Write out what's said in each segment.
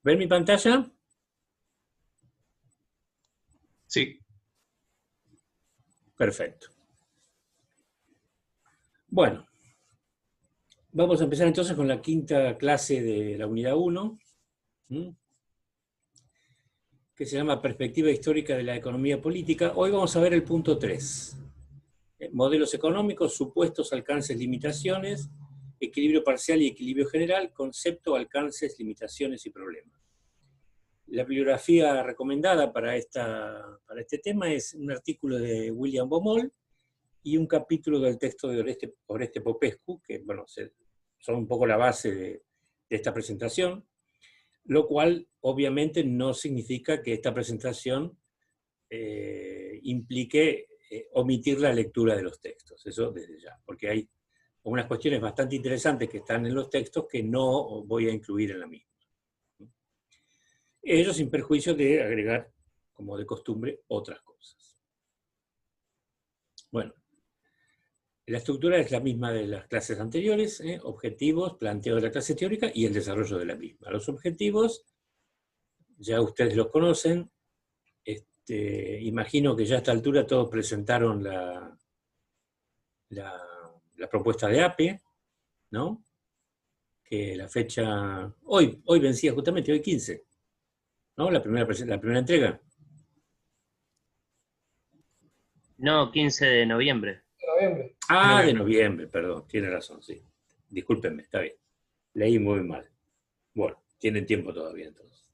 ¿Ven mi pantalla? Sí. Perfecto. Bueno, vamos a empezar entonces con la quinta clase de la unidad 1, que se llama Perspectiva Histórica de la Economía Política. Hoy vamos a ver el punto 3. Modelos económicos, supuestos, alcances, limitaciones, equilibrio parcial y equilibrio general, concepto, alcances, limitaciones y problemas. La bibliografía recomendada para este tema es un artículo de William Baumol y un capítulo del texto de Oreste Popescu, que bueno, son un poco la base de esta presentación, lo cual obviamente no significa que esta presentación implique omitir la lectura de los textos, eso desde ya, porque hay unas cuestiones bastante interesantes que están en los textos que no voy a incluir en la misma. Ello sin perjuicio de agregar, como de costumbre, otras cosas. Bueno, la estructura es la misma de las clases anteriores, objetivos, planteo de la clase teórica y el desarrollo de la misma. Los objetivos, ya ustedes los conocen, imagino que ya a esta altura todos presentaron la propuesta de APE, ¿no? Que la fecha, hoy vencía justamente, hoy 15, ¿no? La primera entrega. No, 15 de noviembre. Ah, de noviembre, perdón, tiene razón, sí. Discúlpenme, está bien. Leí muy mal. Bueno, tienen tiempo todavía entonces.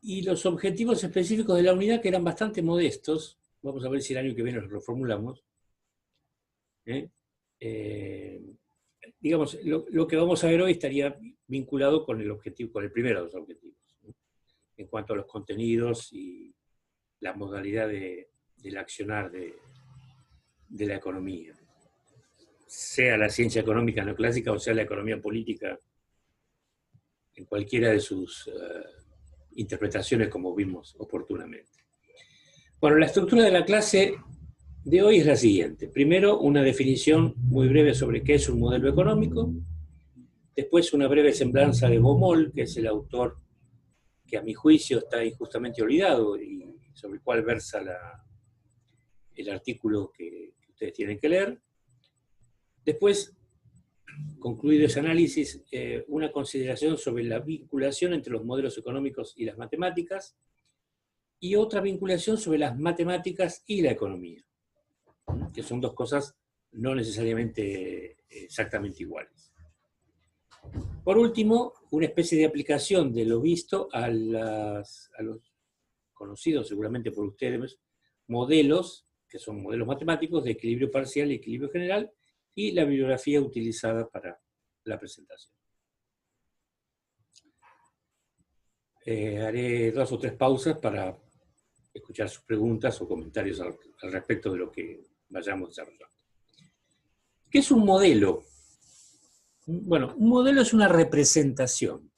Y los objetivos específicos de la unidad, que eran bastante modestos, vamos a ver si el año que viene los reformulamos. Digamos, lo que vamos a ver hoy estaría vinculado con el objetivo, con el primero de los objetivos, ¿no? En cuanto a los contenidos y la modalidad del accionar de la economía. Sea la ciencia económica neoclásica o sea la economía política, en cualquiera de sus interpretaciones, como vimos oportunamente. Bueno, la estructura de la clase de hoy es la siguiente. Primero, una definición muy breve sobre qué es un modelo económico. Después, una breve semblanza de Baumol, que es el autor que a mi juicio está injustamente olvidado y sobre el cual versa el artículo que ustedes tienen que leer. Después, concluido ese análisis, una consideración sobre la vinculación entre los modelos económicos y las matemáticas, y otra vinculación sobre las matemáticas y la economía, que son dos cosas no necesariamente exactamente iguales. Por último, una especie de aplicación de lo visto a los conocidos seguramente por ustedes modelos, que son modelos matemáticos de equilibrio parcial y equilibrio general, y la bibliografía utilizada para la presentación. Haré 2 o 3 pausas para escuchar sus preguntas o comentarios al respecto de lo que vayamos desarrollando. ¿Qué es un modelo? Bueno, un modelo es una representación.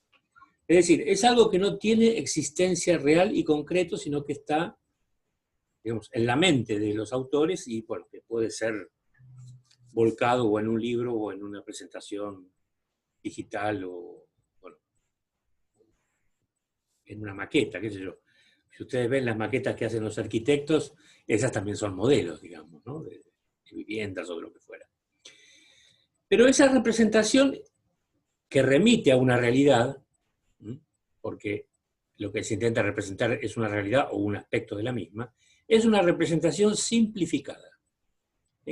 Es decir, es algo que no tiene existencia real y concreto, sino que está, digamos, en la mente de los autores y, bueno, que puede ser volcado o en un libro o en una presentación digital o, bueno, en una maqueta, qué sé yo. Si ustedes ven las maquetas que hacen los arquitectos, esas también son modelos, digamos, ¿no? de viviendas o de lo que fuera. Pero esa representación que remite a una realidad, porque lo que se intenta representar es una realidad o un aspecto de la misma, es una representación simplificada,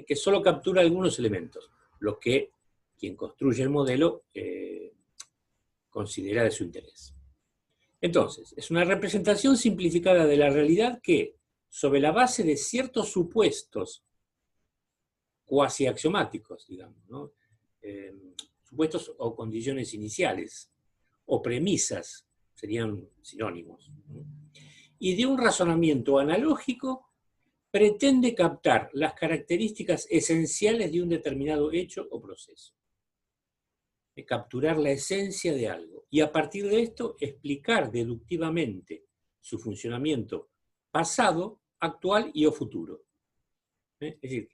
que solo captura algunos elementos, los que quien construye el modelo considera de su interés. Entonces, es una representación simplificada de la realidad que, sobre la base de ciertos supuestos cuasi axiomáticos, digamos, ¿no? Supuestos o condiciones iniciales, o premisas, serían sinónimos, ¿no? Y de un razonamiento analógico pretende captar las características esenciales de un determinado hecho o proceso. Capturar la esencia de algo y a partir de esto explicar deductivamente su funcionamiento pasado, actual y o futuro. Es decir,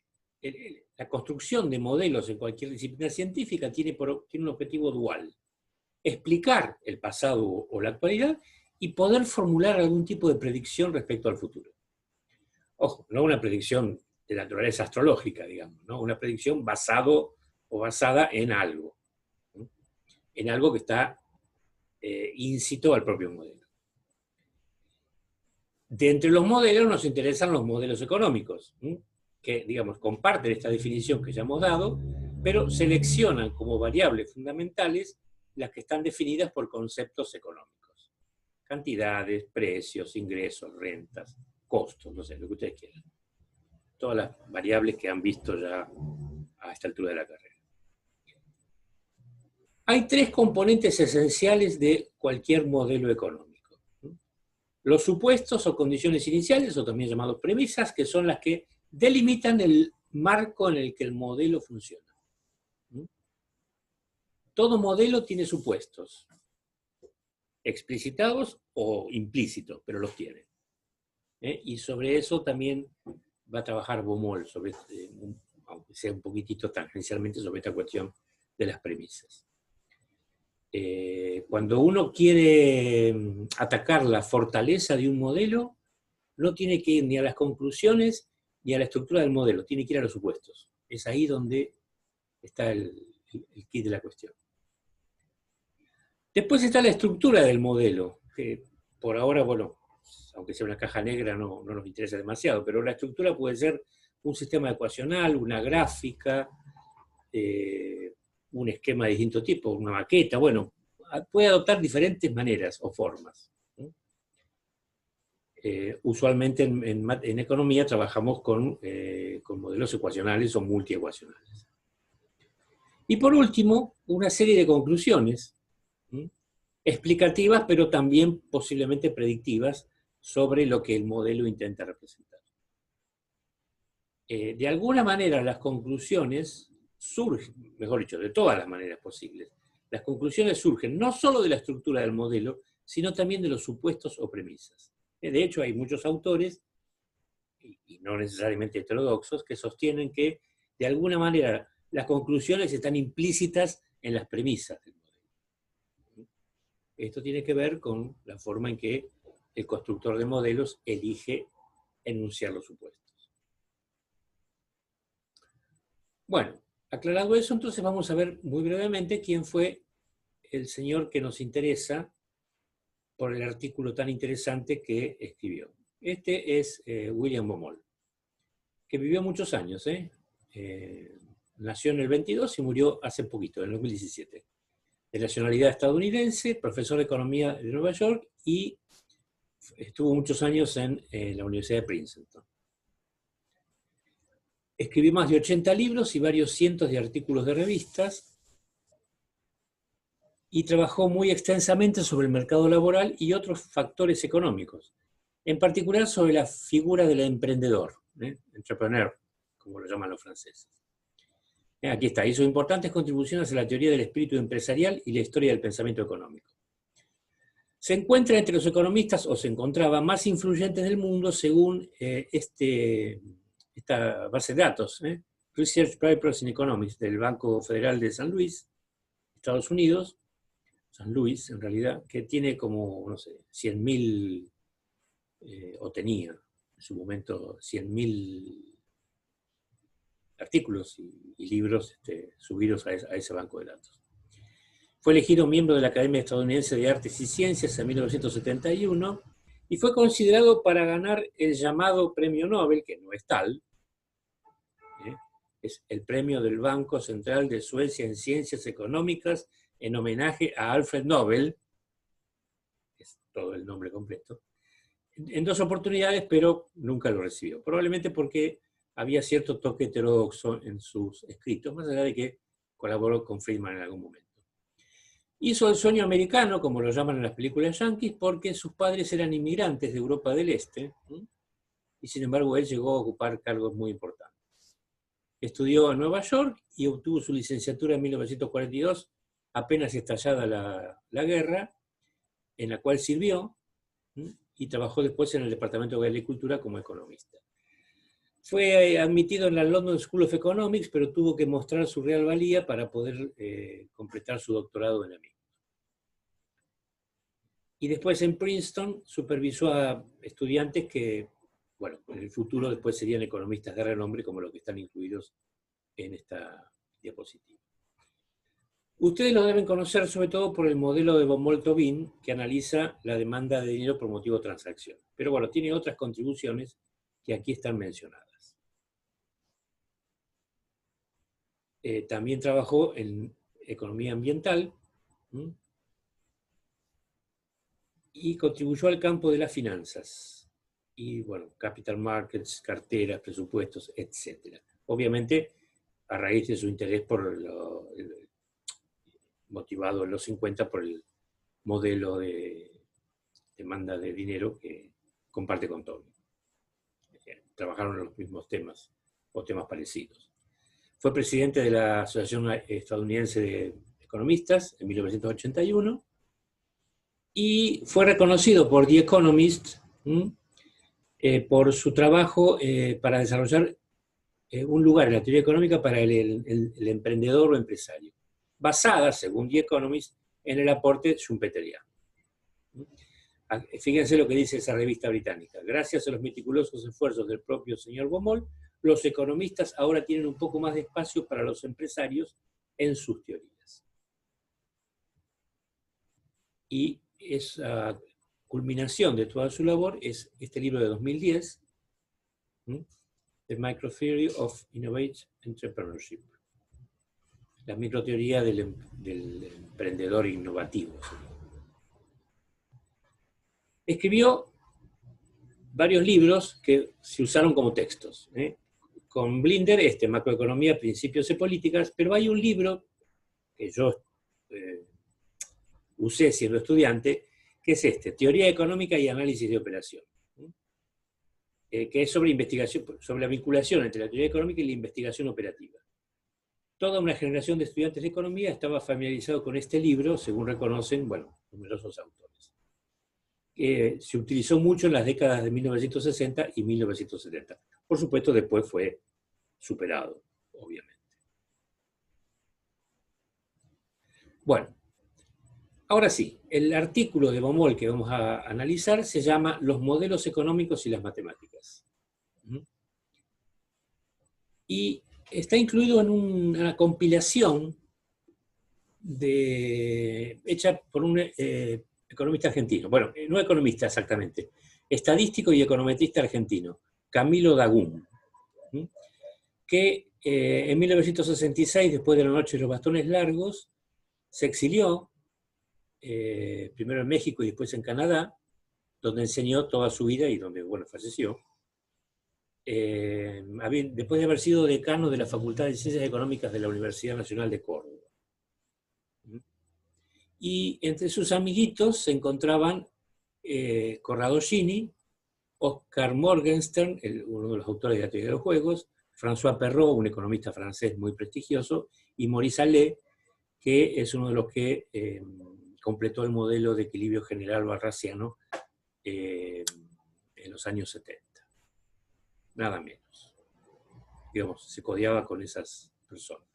la construcción de modelos en cualquier disciplina científica tiene un objetivo dual: explicar el pasado o la actualidad y poder formular algún tipo de predicción respecto al futuro. Ojo, no una predicción de naturaleza astrológica, digamos, ¿no? Una predicción basada en algo, ¿no? En algo que está íncito al propio modelo. De entre los modelos nos interesan los modelos económicos, ¿no? Que, digamos, comparten esta definición que ya hemos dado, pero seleccionan como variables fundamentales las que están definidas por conceptos económicos: cantidades, precios, ingresos, rentas, costos, no sé, lo que ustedes quieran. Todas las variables que han visto ya a esta altura de la carrera. Hay tres componentes esenciales de cualquier modelo económico: los supuestos o condiciones iniciales, o también llamados premisas, que son las que delimitan el marco en el que el modelo funciona. Todo modelo tiene supuestos, explicitados o implícitos, pero los tiene. Y sobre eso también va a trabajar Baumol, aunque sea un poquitito tangencialmente, sobre esta cuestión de las premisas. Cuando uno quiere atacar la fortaleza de un modelo, no tiene que ir ni a las conclusiones ni a la estructura del modelo, tiene que ir a los supuestos. Es ahí donde está el kit de la cuestión. Después está la estructura del modelo, que por ahora, bueno, aunque sea una caja negra, no nos interesa demasiado, pero la estructura puede ser un sistema ecuacional, una gráfica, un esquema de distinto tipo, una maqueta, bueno, puede adoptar diferentes maneras o formas. Usualmente en economía trabajamos con modelos ecuacionales o multiecuacionales. Y por último, una serie de conclusiones explicativas, pero también posiblemente predictivas sobre lo que el modelo intenta representar. De alguna manera las conclusiones surgen, mejor dicho, de todas las maneras posibles, las conclusiones surgen no solo de la estructura del modelo, sino también de los supuestos o premisas. De hecho, hay muchos autores, y no necesariamente heterodoxos, que sostienen que de alguna manera las conclusiones están implícitas en las premisas del modelo. Esto tiene que ver con la forma en que el constructor de modelos elige enunciar los supuestos. Bueno, aclarado eso, entonces vamos a ver muy brevemente quién fue el señor que nos interesa por el artículo tan interesante que escribió. Este es William Baumol, que vivió muchos años. Nació en el 22 y murió hace poquito, en el 2017. De nacionalidad estadounidense, profesor de economía de Nueva York, y estuvo muchos años en la Universidad de Princeton. Escribió más de 80 libros y varios cientos de artículos de revistas, y trabajó muy extensamente sobre el mercado laboral y otros factores económicos, en particular sobre la figura del emprendedor, entrepreneur, como lo llaman los franceses. Aquí está, hizo importantes contribuciones a la teoría del espíritu empresarial y la historia del pensamiento económico. Se encuentra entre los economistas, o se encontraba, más influyentes del mundo según esta base de datos, Research Papers in Economics, del Banco Federal de San Luis, Estados Unidos, San Luis en realidad, que tiene como, no sé, 100.000, o tenía en su momento 100.000 artículos y libros subidos a ese banco de datos. Fue elegido miembro de la Academia Estadounidense de Artes y Ciencias en 1971 y fue considerado para ganar el llamado Premio Nobel, que no es tal, es el premio del Banco Central de Suecia en Ciencias Económicas en homenaje a Alfred Nobel, es todo el nombre completo, en 2 oportunidades, pero nunca lo recibió. Probablemente porque había cierto toque heterodoxo en sus escritos, más allá de que colaboró con Friedman en algún momento. Hizo el sueño americano, como lo llaman en las películas yanquis, porque sus padres eran inmigrantes de Europa del Este, y sin embargo él llegó a ocupar cargos muy importantes. Estudió en Nueva York y obtuvo su licenciatura en 1942, apenas estallada la guerra, en la cual sirvió, y trabajó después en el Departamento de Agricultura como economista. Fue admitido en la London School of Economics, pero tuvo que mostrar su real valía para poder completar su doctorado en la misma. Y después en Princeton supervisó a estudiantes que, bueno, en el futuro después serían economistas de renombre, como los que están incluidos en esta diapositiva. Ustedes lo deben conocer sobre todo por el modelo de von Moltke-Tobin, que analiza la demanda de dinero por motivo de transacción. Pero bueno, tiene otras contribuciones que aquí están mencionadas. También trabajó en economía ambiental y contribuyó al campo de las finanzas. Y bueno, capital markets, carteras, presupuestos, etc. Obviamente, a raíz de su interés motivado en los 50 por el modelo de demanda de dinero que comparte con Tobin. Trabajaron en los mismos temas o temas parecidos. Fue presidente de la Asociación Estadounidense de Economistas en 1981 y fue reconocido por The Economist por su trabajo para desarrollar un lugar en la teoría económica para el emprendedor o empresario, basada, según The Economist, en el aporte schumpeteriano. Fíjense lo que dice esa revista británica. Gracias a los meticulosos esfuerzos del propio señor Baumol, los economistas ahora tienen un poco más de espacio para los empresarios en sus teorías. Y esa culminación de toda su labor es este libro de 2010, The Microtheory of Innovative Entrepreneurship. La microteoría del emprendedor innovativo. Escribió varios libros que se usaron como textos. Con Blinder, Macroeconomía, Principios y Políticas, pero hay un libro que yo usé siendo estudiante, que es Teoría Económica y Análisis de Operación, que es sobre investigación, sobre la vinculación entre la teoría económica y la investigación operativa. Toda una generación de estudiantes de economía estaba familiarizado con este libro, según reconocen, bueno, numerosos autores. Se utilizó mucho en las décadas de 1960 y 1970. Por supuesto, después fue superado, obviamente. Bueno, ahora sí, el artículo de Baumol que vamos a analizar se llama Los modelos económicos y las matemáticas. Y está incluido en una compilación hecha por un economista argentino. Bueno, no economista exactamente, estadístico y econometrista argentino, Camilo Dagún, que en 1966, después de la Noche de los Bastones Largos, se exilió, primero en México y después en Canadá, donde enseñó toda su vida y donde, bueno, falleció. Después de haber sido decano de la Facultad de Ciencias Económicas de la Universidad Nacional de Córdoba. Y entre sus amiguitos se encontraban Corrado Gini, Oscar Morgenstern, uno de los autores de la teoría de los juegos, François Perrault, un economista francés muy prestigioso, y Maurice Allais, que es uno de los que completó el modelo de equilibrio general barrasiano en los años 70. Nada menos. Digamos, se codeaba con esas personas.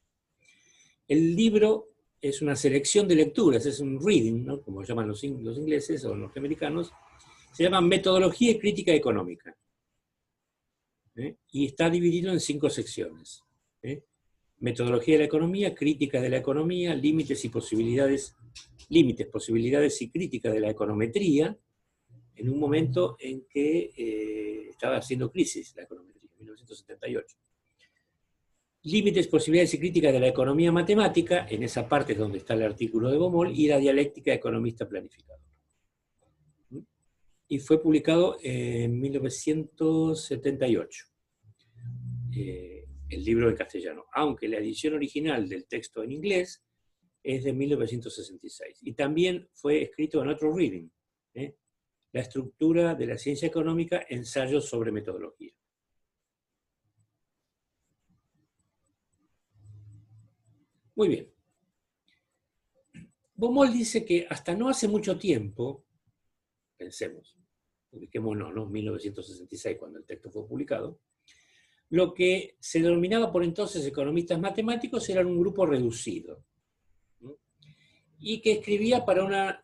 El libro es una selección de lecturas, es un reading, ¿no? Como llaman los ingleses o los norteamericanos. Se llama Metodología y Crítica Económica. Y está dividido en 5 secciones. Metodología de la economía, crítica de la economía, límites, posibilidades y crítica de la econometría, en un momento en que estaba haciendo crisis la econometría, en 1978. Límites, posibilidades y crítica de la economía matemática, en esa parte es donde está el artículo de Baumol, y la dialéctica economista planificador. Y fue publicado en 1978, el libro en castellano, aunque la edición original del texto en inglés es de 1966. Y también fue escrito en otro reading, La estructura de la ciencia económica, ensayos sobre metodología. Muy bien. Baumol dice que hasta no hace mucho tiempo, pensemos, ubiquémonos, ¿no? 1966, cuando el texto fue publicado, lo que se denominaba por entonces economistas matemáticos eran un grupo reducido, ¿no? Y que escribía para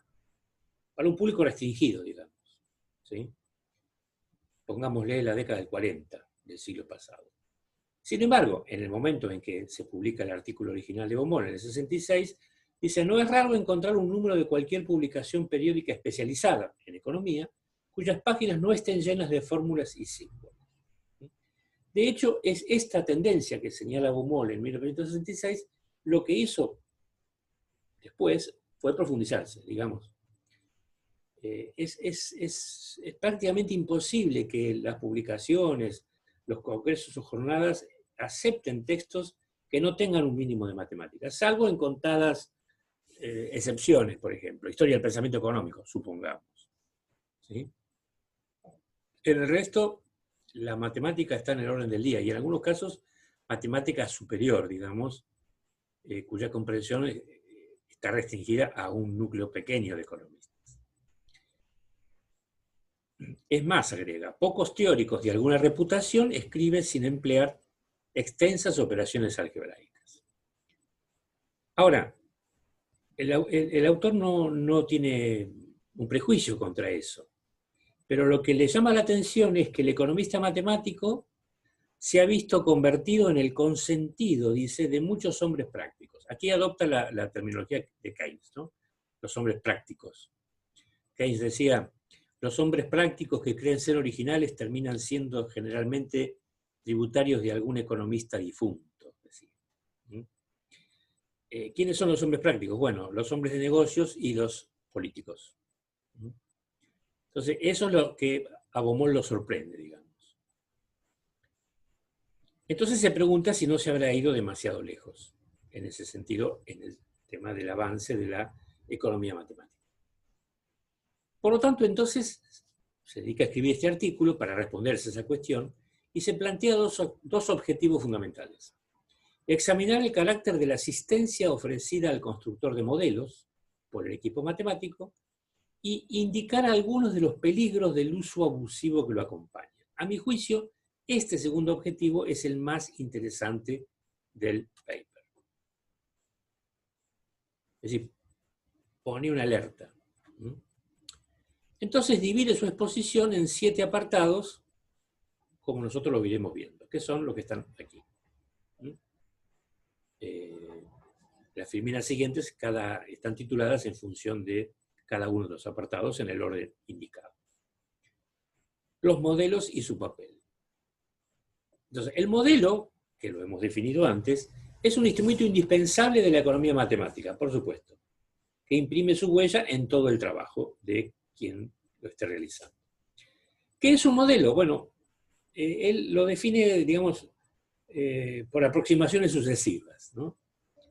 un público restringido, digamos, ¿sí? Pongámosle la década del 40 del siglo pasado. Sin embargo, en el momento en que se publica el artículo original de Baumol, en el 66, dice: no es raro encontrar un número de cualquier publicación periódica especializada en economía cuyas páginas no estén llenas de fórmulas y símbolos. De hecho, es esta tendencia que señala Baumol en 1966 lo que hizo después fue profundizarse, digamos. Es prácticamente imposible que las publicaciones, los congresos o jornadas acepten textos que no tengan un mínimo de matemáticas, salvo en contadas excepciones, por ejemplo, historia del pensamiento económico, supongamos, ¿sí? En el resto, la matemática está en el orden del día, y en algunos casos, matemática superior, digamos, cuya comprensión está restringida a un núcleo pequeño de economistas. Es más, agrega, pocos teóricos de alguna reputación escriben sin emplear extensas operaciones algebraicas. Ahora, el autor no tiene un prejuicio contra eso, pero lo que le llama la atención es que el economista matemático se ha visto convertido en el consentido, dice, de muchos hombres prácticos. Aquí adopta la terminología de Keynes, ¿no? Los hombres prácticos. Keynes decía: los hombres prácticos que creen ser originales terminan siendo generalmente tributarios de algún economista difunto. Decía. ¿Quiénes son los hombres prácticos? Bueno, los hombres de negocios y los políticos. Entonces, eso es lo que a Baumol lo sorprende, digamos. Entonces se pregunta si no se habrá ido demasiado lejos, en ese sentido, en el tema del avance de la economía matemática. Por lo tanto, entonces, se dedica a escribir este artículo para responderse a esa cuestión y se plantea dos objetivos fundamentales. Examinar el carácter de la asistencia ofrecida al constructor de modelos por el equipo matemático y indicar algunos de los peligros del uso abusivo que lo acompaña. A mi juicio, este segundo objetivo es el más interesante del paper. Es decir, pone una alerta. Entonces divide su exposición en 7 apartados, como nosotros lo iremos viendo, que son los que están aquí. Las filminas siguientes están tituladas en función de cada uno de los apartados en el orden indicado. Los modelos y su papel. Entonces, el modelo, que lo hemos definido antes, es un instrumento indispensable de la economía matemática, por supuesto, que imprime su huella en todo el trabajo de quien lo esté realizando. ¿Qué es un modelo? Bueno, él lo define, digamos, por aproximaciones sucesivas, ¿no?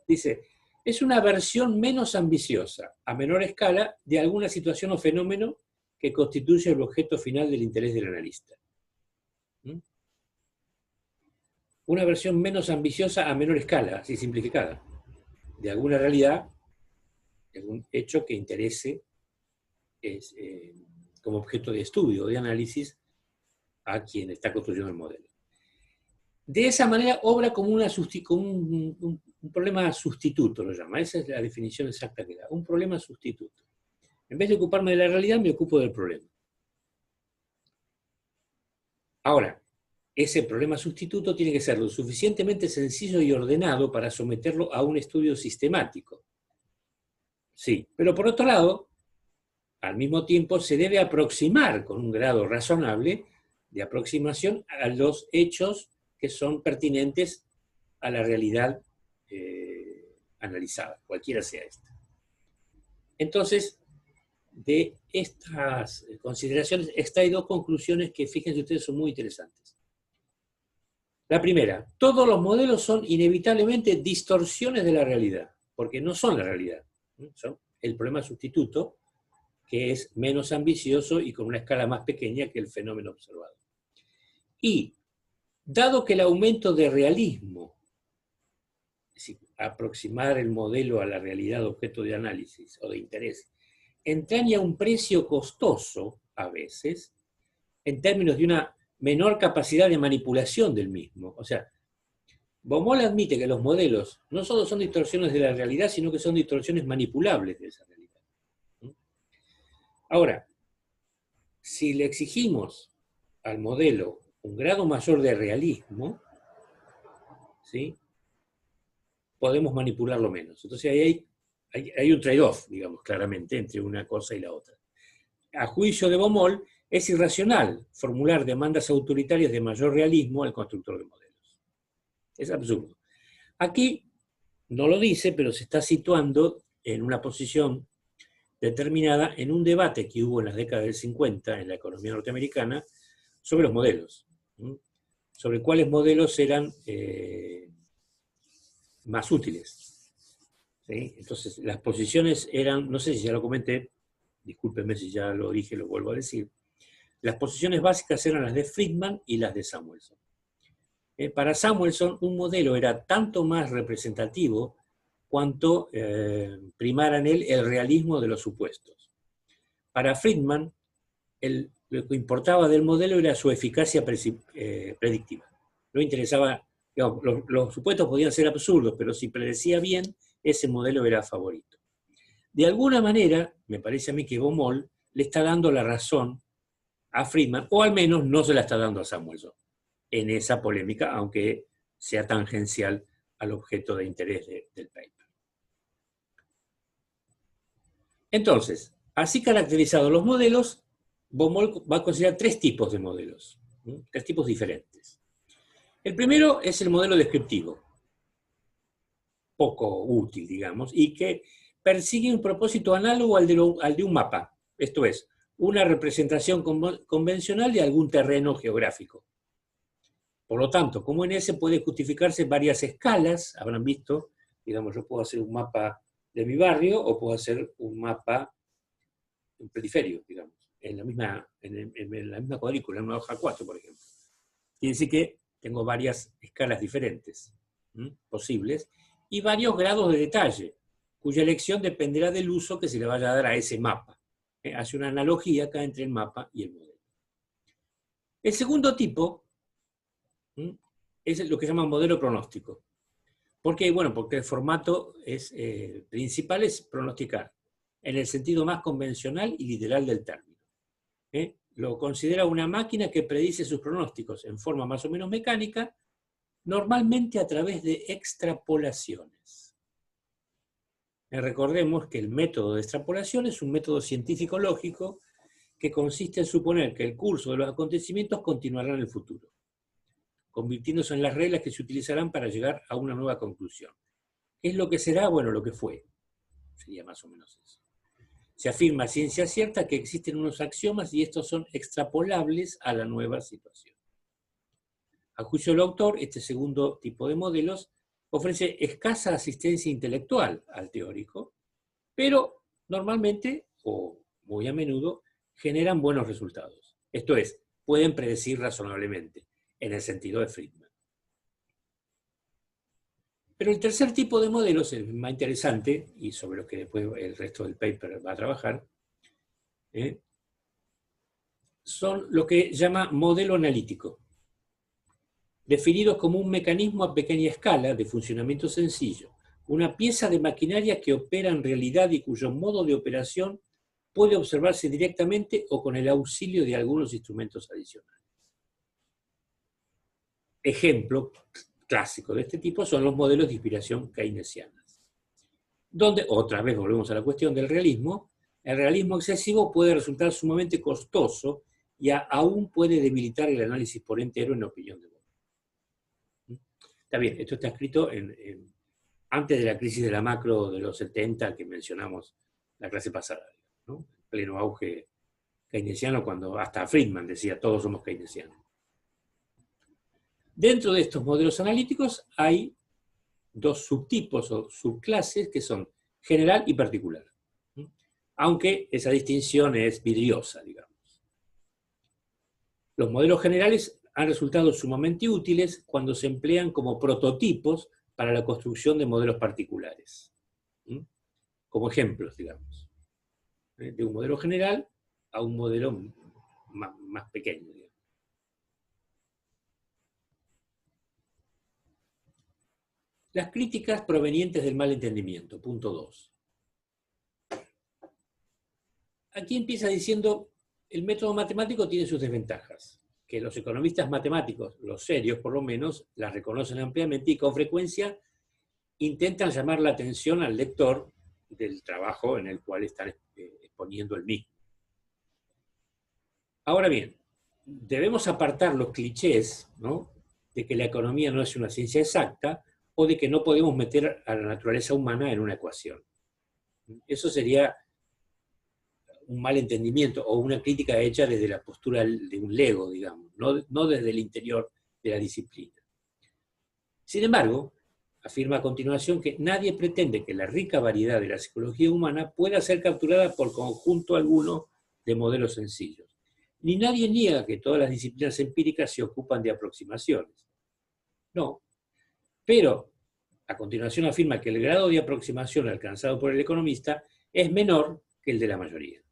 Dice: es una versión menos ambiciosa, a menor escala, de alguna situación o fenómeno que constituye el objeto final del interés del analista. Una versión menos ambiciosa a menor escala, así simplificada, de alguna realidad, de algún hecho que interese como objeto de estudio, de análisis, a quien está construyendo el modelo. De esa manera obra como un problema sustituto, lo llama. Esa es la definición exacta que da. Un problema sustituto. En vez de ocuparme de la realidad, me ocupo del problema. Ahora, ese problema sustituto tiene que ser lo suficientemente sencillo y ordenado para someterlo a un estudio sistemático. Sí, pero por otro lado, al mismo tiempo se debe aproximar con un grado razonable de aproximación a los hechos que son pertinentes a la realidad analizada, cualquiera sea esta. Entonces, de estas consideraciones extrae 2 conclusiones que, fíjense ustedes, son muy interesantes. La primera: todos los modelos son inevitablemente distorsiones de la realidad, porque no son la realidad, son el problema sustituto, que es menos ambicioso y con una escala más pequeña que el fenómeno observado. Y, dado que el aumento de realismo, es decir, aproximar el modelo a la realidad objeto de análisis o de interés, entraña un precio costoso, a veces, en términos de una menor capacidad de manipulación del mismo. O sea, Baumol admite que los modelos no solo son distorsiones de la realidad, sino que son distorsiones manipulables de esa realidad. Ahora, si le exigimos al modelo un grado mayor de realismo, ¿sí?, podemos manipularlo menos. Entonces ahí hay un trade-off, digamos, claramente, entre una cosa y la otra. A juicio de Baumol, es irracional formular demandas autoritarias de mayor realismo al constructor de modelos. Es absurdo. Aquí no lo dice, pero se está situando en una posición determinada en un debate que hubo en las décadas del 50 en la economía norteamericana sobre los modelos, sobre cuáles modelos eran más útiles. ¿Sí? Entonces, las posiciones eran, no sé si ya lo comenté, discúlpenme si ya lo dije, lo vuelvo a decir, las posiciones básicas eran las de Friedman y las de Samuelson. Para Samuelson, un modelo era tanto más representativo cuanto primara en él el realismo de los supuestos. Para Friedman, lo que importaba del modelo era su eficacia predictiva. No interesaba, digamos, los supuestos podían ser absurdos, pero si predecía bien, ese modelo era favorito. De alguna manera, me parece a mí que Baumol le está dando la razón a Friedman, o al menos no se la está dando a Samuelson en esa polémica, aunque sea tangencial al objeto de interés del paper. Entonces, así caracterizados los modelos, Baumol va a considerar tres tipos de modelos, tres tipos diferentes. El primero es el modelo descriptivo, poco útil, digamos, y que persigue un propósito análogo al de un mapa, esto es, una representación convencional de algún terreno geográfico. Por lo tanto, como en ese puede justificarse varias escalas, habrán visto, digamos, yo puedo hacer un mapa de mi barrio o puedo hacer un mapa, un periferio, digamos, en la misma cuadrícula, en una hoja 4, por ejemplo. Quiere decir que tengo varias escalas diferentes posibles y varios grados de detalle, cuya elección dependerá del uso que se le vaya a dar a ese mapa. Hace una analogía acá entre el mapa y el modelo. El segundo tipo es lo que se llama modelo pronóstico. ¿Por qué? Bueno, porque el formato principal es pronosticar, en el sentido más convencional y literal del término. Lo considera una máquina que predice sus pronósticos en forma más o menos mecánica, normalmente a través de extrapolaciones. Recordemos que el método de extrapolación es un método científico-lógico que consiste en suponer que el curso de los acontecimientos continuará en el futuro, convirtiéndose en las reglas que se utilizarán para llegar a una nueva conclusión. ¿Qué es lo que será? Bueno, lo que fue. Sería más o menos eso. Se afirma a ciencia cierta que existen unos axiomas y estos son extrapolables a la nueva situación. A juicio del autor, este segundo tipo de modelos ofrece escasa asistencia intelectual al teórico, pero normalmente, o muy a menudo, generan buenos resultados. Esto es, pueden predecir razonablemente, en el sentido de Friedman. Pero el tercer tipo de modelos, el más interesante, y sobre lo que después el resto del paper va a trabajar, son lo que llama modelo analítico, definidos como un mecanismo a pequeña escala de funcionamiento sencillo, una pieza de maquinaria que opera en realidad y cuyo modo de operación puede observarse directamente o con el auxilio de algunos instrumentos adicionales. Ejemplo clásico de este tipo son los modelos de inspiración keynesianas, donde, otra vez volvemos a la cuestión del realismo, el realismo excesivo puede resultar sumamente costoso y aún puede debilitar el análisis por entero en la opinión de Baumol. Está bien, esto está escrito antes de la crisis de la macro de los 70 que mencionamos la clase pasada, ¿no? Pleno auge keynesiano, cuando hasta Friedman decía todos somos keynesianos. Dentro de estos modelos analíticos hay dos subtipos o subclases que son general y particular, aunque esa distinción es vidriosa, digamos. Los modelos generales han resultado sumamente útiles cuando se emplean como prototipos para la construcción de modelos particulares, como ejemplos, digamos, de un modelo general a un modelo más pequeño, digamos. Las críticas provenientes del mal entendimiento, punto 2. Aquí empieza diciendo, el método matemático tiene sus desventajas, que los economistas matemáticos, los serios por lo menos, las reconocen ampliamente y con frecuencia intentan llamar la atención al lector del trabajo en el cual están exponiendo el mismo. Ahora bien, debemos apartar los clichés, ¿no?, de que la economía no es una ciencia exacta o de que no podemos meter a la naturaleza humana en una ecuación. Eso sería un mal entendimiento o una crítica hecha desde la postura de un lego, digamos, no desde el interior de la disciplina. Sin embargo, afirma a continuación que nadie pretende que la rica variedad de la psicología humana pueda ser capturada por conjunto alguno de modelos sencillos. Ni nadie niega que todas las disciplinas empíricas se ocupan de aproximaciones. No, pero a continuación afirma que el grado de aproximación alcanzado por el economista es menor que el de la mayoría.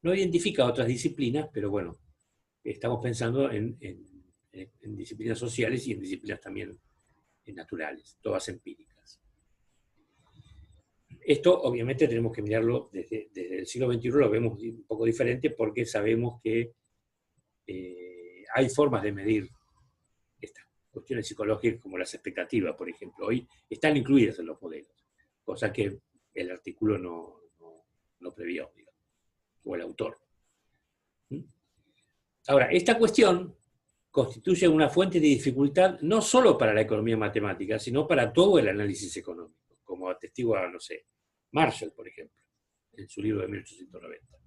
No identifica otras disciplinas, pero bueno, estamos pensando en disciplinas sociales y en disciplinas también naturales, todas empíricas. Esto obviamente tenemos que mirarlo desde el siglo XXI, lo vemos un poco diferente porque sabemos que hay formas de medir estas cuestiones psicológicas como las expectativas, por ejemplo. Hoy están incluidas en los modelos, cosa que el artículo no previó, digamos, o el autor. Ahora, esta cuestión constituye una fuente de dificultad no solo para la economía matemática, sino para todo el análisis económico, como atestigua, no sé, Marshall, por ejemplo, en su libro de 1890.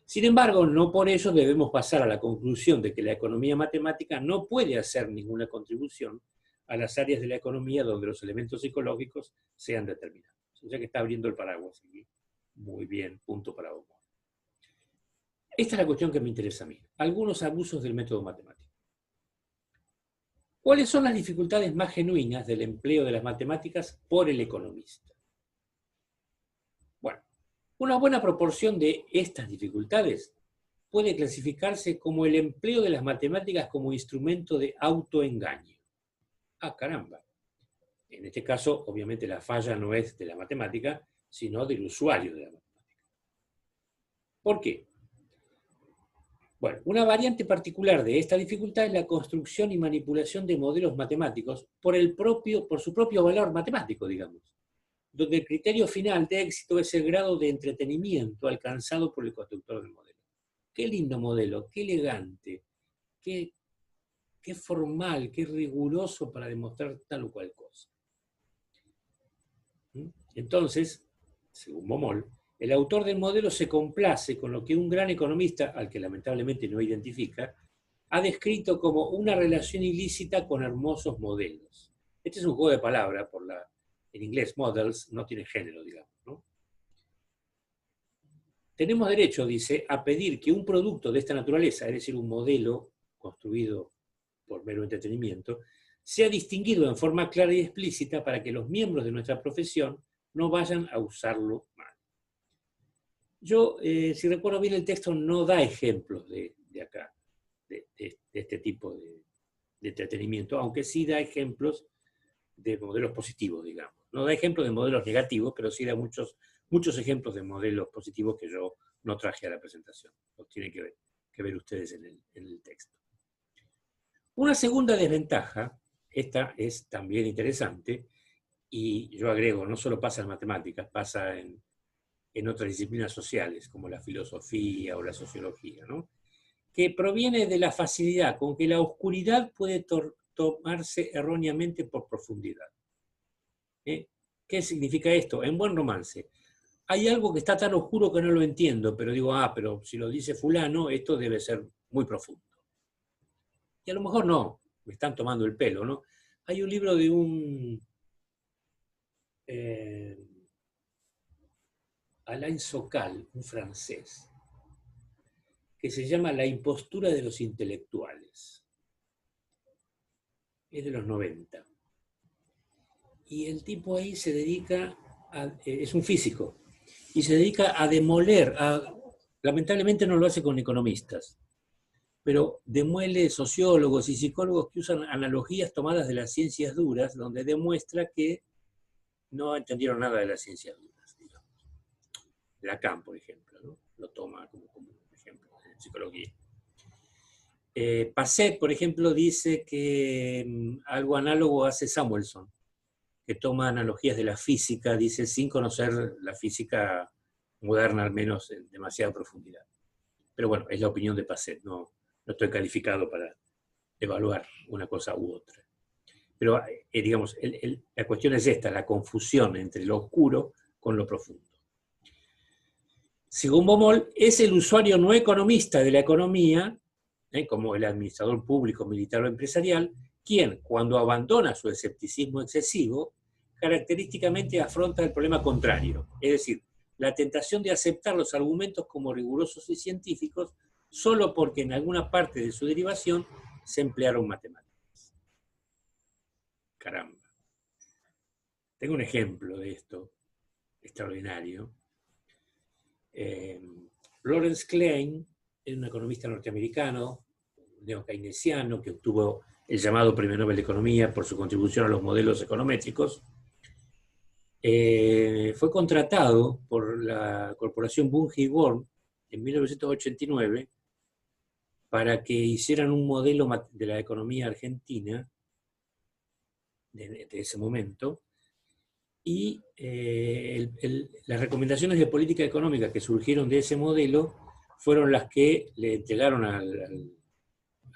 Sin embargo, no por eso debemos pasar a la conclusión de que la economía matemática no puede hacer ninguna contribución a las áreas de la economía donde los elementos psicológicos sean determinados. O sea que está abriendo el paraguas aquí. Muy bien, punto para vos. Esta es la cuestión que me interesa a mí. Algunos abusos del método matemático. ¿Cuáles son las dificultades más genuinas del empleo de las matemáticas por el economista? Bueno, una buena proporción de estas dificultades puede clasificarse como el empleo de las matemáticas como instrumento de autoengaño. Ah, caramba. En este caso, obviamente, la falla no es de la matemática, sino del usuario de la matemática. ¿Por qué? Bueno, una variante particular de esta dificultad es la construcción y manipulación de modelos matemáticos por su propio valor matemático, digamos, donde el criterio final de éxito es el grado de entretenimiento alcanzado por el constructor del modelo. Qué lindo modelo, qué elegante, qué formal, qué riguroso para demostrar tal o cual cosa. Entonces, según Momol, el autor del modelo se complace con lo que un gran economista, al que lamentablemente no identifica, ha descrito como una relación ilícita con hermosos modelos. Este es un juego de palabras, en inglés models no tiene género, digamos, ¿no? Tenemos derecho, dice, a pedir que un producto de esta naturaleza, es decir, un modelo construido por mero entretenimiento, sea distinguido en forma clara y explícita para que los miembros de nuestra profesión no vayan a usarlo mal. Yo, si recuerdo bien, el texto no da ejemplos de acá, de este tipo de entretenimiento, aunque sí da ejemplos de modelos positivos, digamos. No da ejemplos de modelos negativos, pero sí da muchos ejemplos de modelos positivos que yo no traje a la presentación. Los tienen que ver ustedes en el texto. Una segunda desventaja, esta es también interesante, y yo agrego, no solo pasa en matemáticas, pasa en otras disciplinas sociales, como la filosofía o la sociología, ¿no?, que proviene de la facilidad con que la oscuridad puede tomarse erróneamente por profundidad. ¿Qué significa esto? En buen romance, hay algo que está tan oscuro que no lo entiendo, pero digo, pero si lo dice fulano, esto debe ser muy profundo. Y a lo mejor no, me están tomando el pelo, ¿no? Hay un libro de un Alain Sokal, un francés, que se llama La impostura de los intelectuales. Es de los 90. Y el tipo ahí se dedica, es un físico, y se dedica a demoler, lamentablemente no lo hace con economistas, pero demuele sociólogos y psicólogos que usan analogías tomadas de las ciencias duras, donde demuestra que no entendieron nada de las ciencias duras, digamos. Lacan, por ejemplo, ¿no? Lo toma como ejemplo en psicología. Passet, por ejemplo, dice que algo análogo hace Samuelson, que toma analogías de la física, dice, sin conocer la física moderna, al menos en demasiada profundidad. Pero bueno, es la opinión de Passet, no estoy calificado para evaluar una cosa u otra. Pero, digamos, la cuestión es esta, la confusión entre lo oscuro con lo profundo. Según Baumol, es el usuario no economista de la economía, como el administrador público, militar o empresarial, quien, cuando abandona su escepticismo excesivo, característicamente afronta el problema contrario, es decir, la tentación de aceptar los argumentos como rigurosos y científicos solo porque en alguna parte de su derivación se emplearon matemáticas. Caramba. Tengo un ejemplo de esto, extraordinario. Lawrence Klein es un economista norteamericano, neo-keynesiano, que obtuvo el llamado Premio Nobel de Economía por su contribución a los modelos econométricos. Fue contratado por la corporación Bunge y Born en 1989 para que hicieran un modelo de la economía argentina de ese momento, y las recomendaciones de política económica que surgieron de ese modelo fueron las que le entregaron a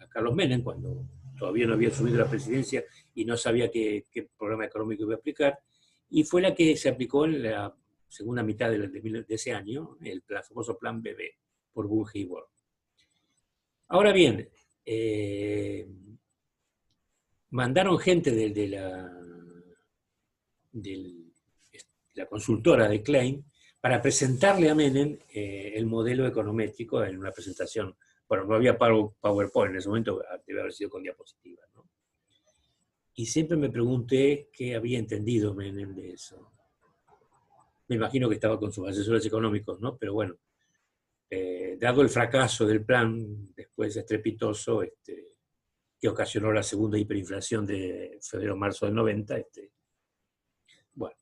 Carlos Menem, cuando todavía no había asumido la presidencia y no sabía qué programa económico iba a aplicar, y fue la que se aplicó en la segunda mitad de ese año, el famoso Plan BB, por Bunge y Born. Ahora bien, mandaron gente de la consultora de Klein para presentarle a Menem el modelo econométrico en una presentación. Bueno, no había PowerPoint en ese momento, debe haber sido con diapositivas, ¿no? Y siempre me pregunté qué había entendido Menem de eso. Me imagino que estaba con sus asesores económicos, ¿no? Pero bueno, dado el fracaso del plan después estrepitoso, que ocasionó la segunda hiperinflación de febrero-marzo del 90, bueno,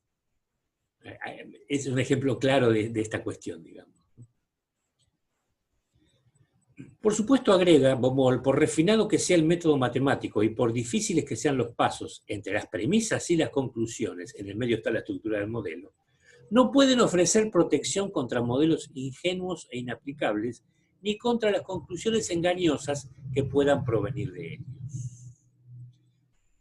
es un ejemplo claro de esta cuestión, digamos. Por supuesto, agrega Baumol, por refinado que sea el método matemático y por difíciles que sean los pasos entre las premisas y las conclusiones, en el medio está la estructura del modelo, no pueden ofrecer protección contra modelos ingenuos e inaplicables, ni contra las conclusiones engañosas que puedan provenir de ellos.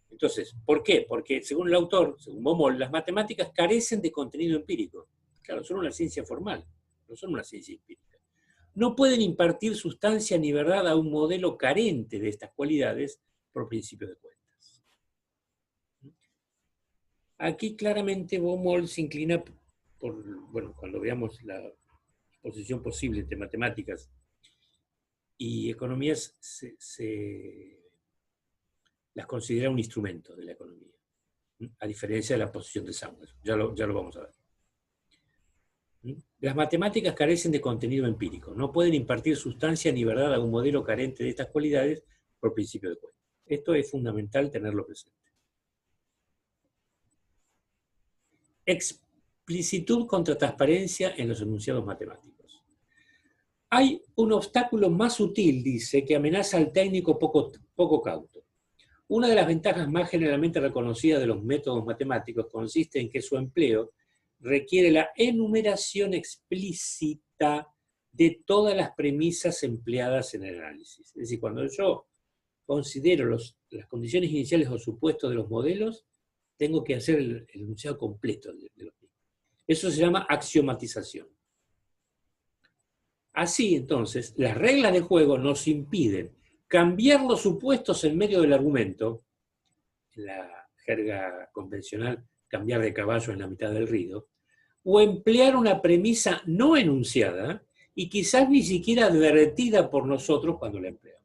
Entonces, ¿por qué? Porque según el autor, según Baumol, las matemáticas carecen de contenido empírico. Claro, son una ciencia formal, no son una ciencia empírica. No pueden impartir sustancia ni verdad a un modelo carente de estas cualidades por principio de cuentas. Aquí claramente Baumol se inclina por, bueno, cuando veamos la exposición posible entre matemáticas y economías, las considera un instrumento de la economía, a diferencia de la posición de Samuel. Ya lo vamos a ver. Las matemáticas carecen de contenido empírico, no pueden impartir sustancia ni verdad a un modelo carente de estas cualidades por principio de cuentas. Esto es fundamental tenerlo presente. Explicitud contra transparencia en los enunciados matemáticos. Hay un obstáculo más sutil, dice, que amenaza al técnico poco cauto. Una de las ventajas más generalmente reconocidas de los métodos matemáticos consiste en que su empleo requiere la enumeración explícita de todas las premisas empleadas en el análisis. Es decir, cuando yo considero las condiciones iniciales o supuestos de los modelos, tengo que hacer el enunciado completo de los mismos. Eso se llama axiomatización. Así, entonces, las reglas de juego nos impiden cambiar los supuestos en medio del argumento, en la jerga convencional, cambiar de caballo en la mitad del río, o emplear una premisa no enunciada y quizás ni siquiera advertida por nosotros cuando la empleamos.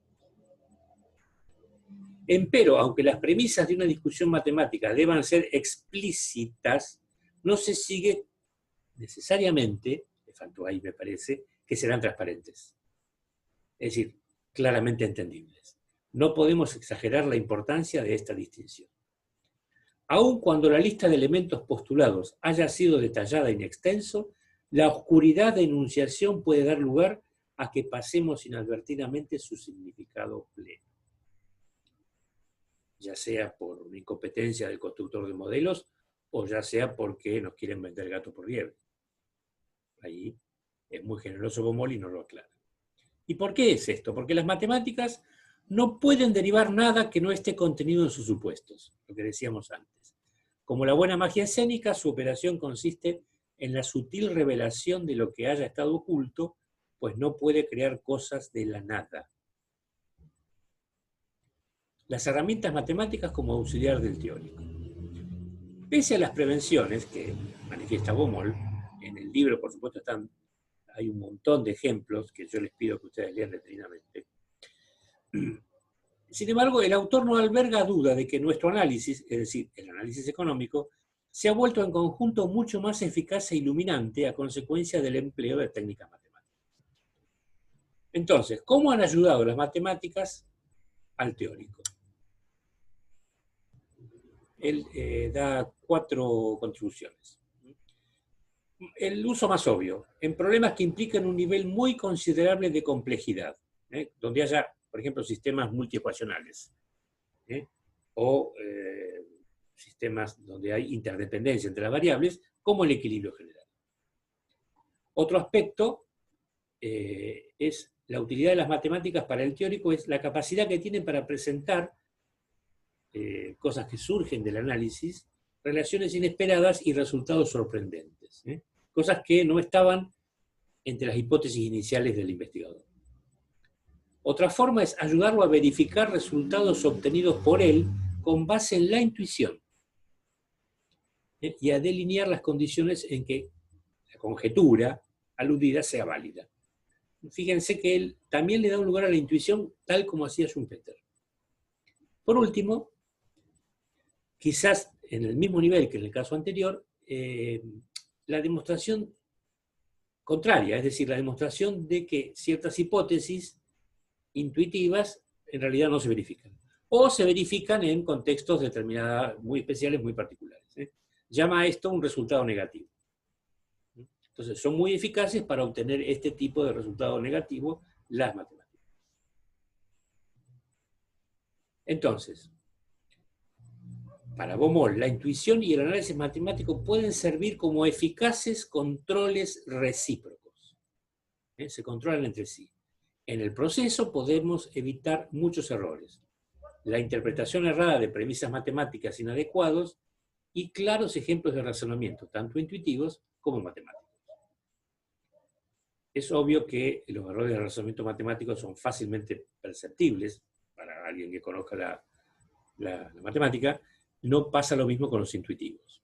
Empero, aunque las premisas de una discusión matemática deban ser explícitas, no se sigue necesariamente, me faltó ahí me parece, que serán transparentes. Es decir, claramente entendibles. No podemos exagerar la importancia de esta distinción. Aun cuando la lista de elementos postulados haya sido detallada in extenso, la oscuridad de enunciación puede dar lugar a que pasemos inadvertidamente su significado pleno, ya sea por una incompetencia del constructor de modelos o ya sea porque nos quieren vender gato por liebre. Ahí es muy generoso Baumol y nos lo aclara. ¿Y por qué es esto? Porque las matemáticas no pueden derivar nada que no esté contenido en sus supuestos, lo que decíamos antes. Como la buena magia escénica, su operación consiste en la sutil revelación de lo que haya estado oculto, pues no puede crear cosas de la nada. Las herramientas matemáticas como auxiliar del teórico. Pese a las prevenciones que manifiesta Baumol, en el libro, por supuesto, hay un montón de ejemplos que yo les pido que ustedes lean detenidamente. Sin embargo, el autor no alberga duda de que nuestro análisis, es decir, el análisis económico, se ha vuelto en conjunto mucho más eficaz e iluminante a consecuencia del empleo de técnicas matemáticas. Entonces, ¿cómo han ayudado las matemáticas al teórico? Él da 4 contribuciones. El uso más obvio, en problemas que implican un nivel muy considerable de complejidad, donde haya, por ejemplo, sistemas multiecuacionales, o sistemas donde hay interdependencia entre las variables, como el equilibrio general. Otro aspecto es la utilidad de las matemáticas para el teórico, es la capacidad que tienen para presentar cosas que surgen del análisis, relaciones inesperadas y resultados sorprendentes. Cosas que no estaban entre las hipótesis iniciales del investigador. Otra forma es ayudarlo a verificar resultados obtenidos por él con base en la intuición y a delinear las condiciones en que la conjetura aludida sea válida. Fíjense que él también le da un lugar a la intuición tal como hacía Schumpeter. Por último, quizás en el mismo nivel que en el caso anterior, la demostración contraria, es decir, la demostración de que ciertas hipótesis intuitivas en realidad no se verifican. O se verifican en contextos determinados, muy especiales, muy particulares. Llama a esto un resultado negativo. Entonces, son muy eficaces para obtener este tipo de resultado negativo las matemáticas. Entonces, para Baumol, la intuición y el análisis matemático pueden servir como eficaces controles recíprocos. Se controlan entre sí. En el proceso podemos evitar muchos errores. La interpretación errada de premisas matemáticas inadecuadas y claros ejemplos de razonamiento, tanto intuitivos como matemáticos. Es obvio que los errores de razonamiento matemático son fácilmente perceptibles para alguien que conozca la matemática. No pasa lo mismo con los intuitivos.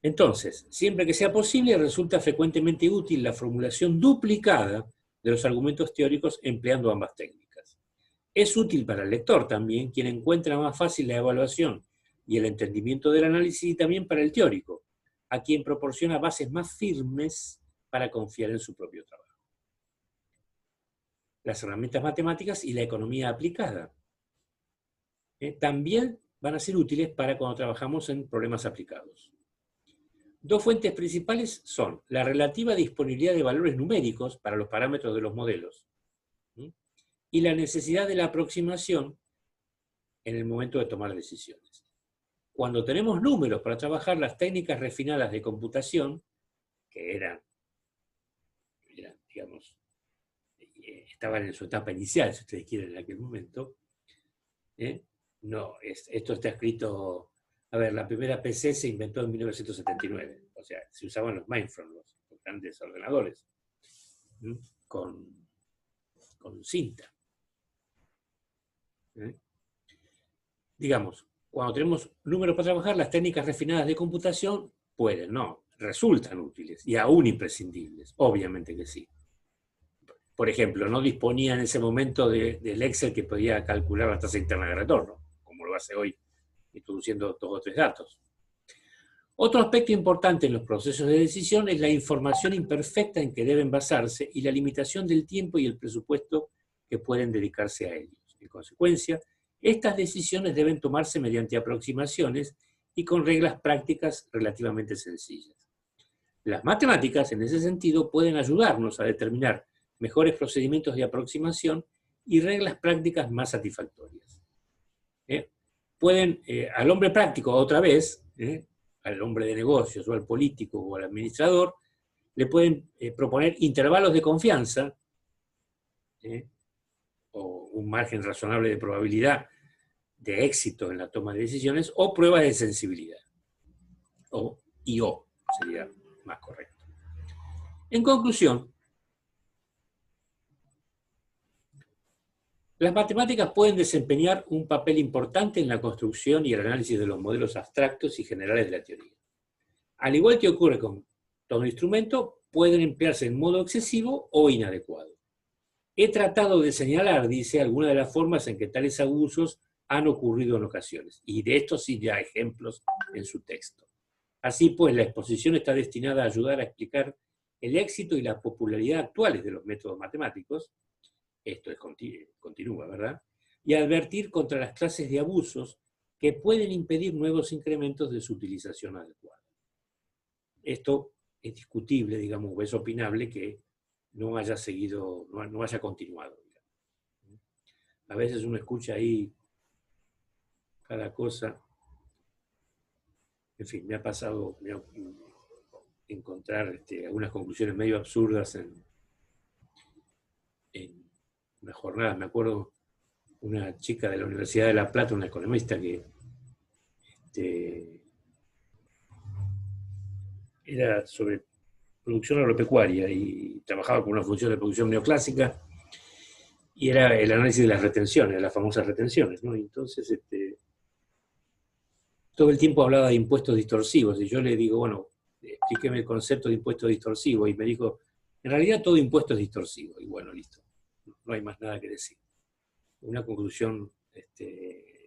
Entonces, siempre que sea posible, resulta frecuentemente útil la formulación duplicada de los argumentos teóricos empleando ambas técnicas. Es útil para el lector también, quien encuentra más fácil la evaluación y el entendimiento del análisis, y también para el teórico, a quien proporciona bases más firmes para confiar en su propio trabajo. Las herramientas matemáticas y la economía aplicada también van a ser útiles para cuando trabajamos en problemas aplicados. 2 fuentes principales son la relativa disponibilidad de valores numéricos para los parámetros de los modelos y la necesidad de la aproximación en el momento de tomar decisiones. Cuando tenemos números para trabajar, las técnicas refinadas de computación, que eran digamos, estaban en su etapa inicial, si ustedes quieren, en aquel momento, no, esto está escrito, a ver, la primera PC se inventó en 1979, o sea, se usaban los mainframes, los grandes ordenadores, con cinta. Digamos, cuando tenemos números para trabajar, las técnicas refinadas de computación resultan útiles y aún imprescindibles, obviamente que sí. Por ejemplo, no disponía en ese momento del Excel que podía calcular la tasa interna de retorno, como lo hace hoy, introduciendo 2 o 3 datos. Otro aspecto importante en los procesos de decisión es la información imperfecta en que deben basarse y la limitación del tiempo y el presupuesto que pueden dedicarse a ellos. En consecuencia, estas decisiones deben tomarse mediante aproximaciones y con reglas prácticas relativamente sencillas. Las matemáticas, en ese sentido, pueden ayudarnos a determinar mejores procedimientos de aproximación y reglas prácticas más satisfactorias. Pueden, al hombre práctico, otra vez, al hombre de negocios o al político o al administrador, le pueden proponer intervalos de confianza o un margen razonable de probabilidad de éxito en la toma de decisiones o pruebas de sensibilidad. O sería más correcto. En conclusión, las matemáticas pueden desempeñar un papel importante en la construcción y el análisis de los modelos abstractos y generales de la teoría. Al igual que ocurre con todo instrumento, pueden emplearse en modo excesivo o inadecuado. He tratado de señalar, dice, algunas de las formas en que tales abusos han ocurrido en ocasiones, y de esto sí ya ejemplos en su texto. Así pues, la exposición está destinada a ayudar a explicar el éxito y la popularidad actuales de los métodos matemáticos, esto es continúa, ¿verdad? Y a advertir contra las clases de abusos que pueden impedir nuevos incrementos de su utilización adecuada. Esto es discutible, digamos, o es opinable que no haya seguido, no haya continuado. Digamos. A veces uno escucha ahí cada cosa. En fin, me ha pasado encontrar algunas conclusiones medio absurdas en una jornada. Me acuerdo una chica de la Universidad de La Plata, una economista que era sobre producción agropecuaria y trabajaba con una función de producción neoclásica y era el análisis de las retenciones, las famosas retenciones, ¿no? Y entonces todo el tiempo hablaba de impuestos distorsivos y yo le digo, bueno, explíqueme el concepto de impuesto distorsivo y me dijo, en realidad todo impuesto es distorsivo y bueno, listo, no hay más nada que decir. Una conclusión,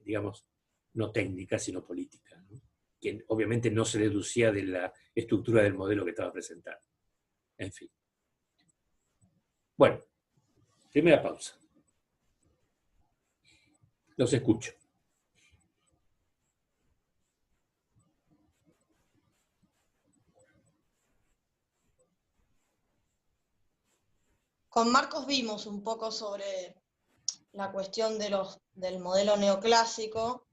digamos, no técnica, sino política, ¿no? Que obviamente no se deducía de la estructura del modelo que estaba presentando. En fin. Bueno, primera pausa. Los escucho. Con Marcos vimos un poco sobre la cuestión del modelo neoclásico,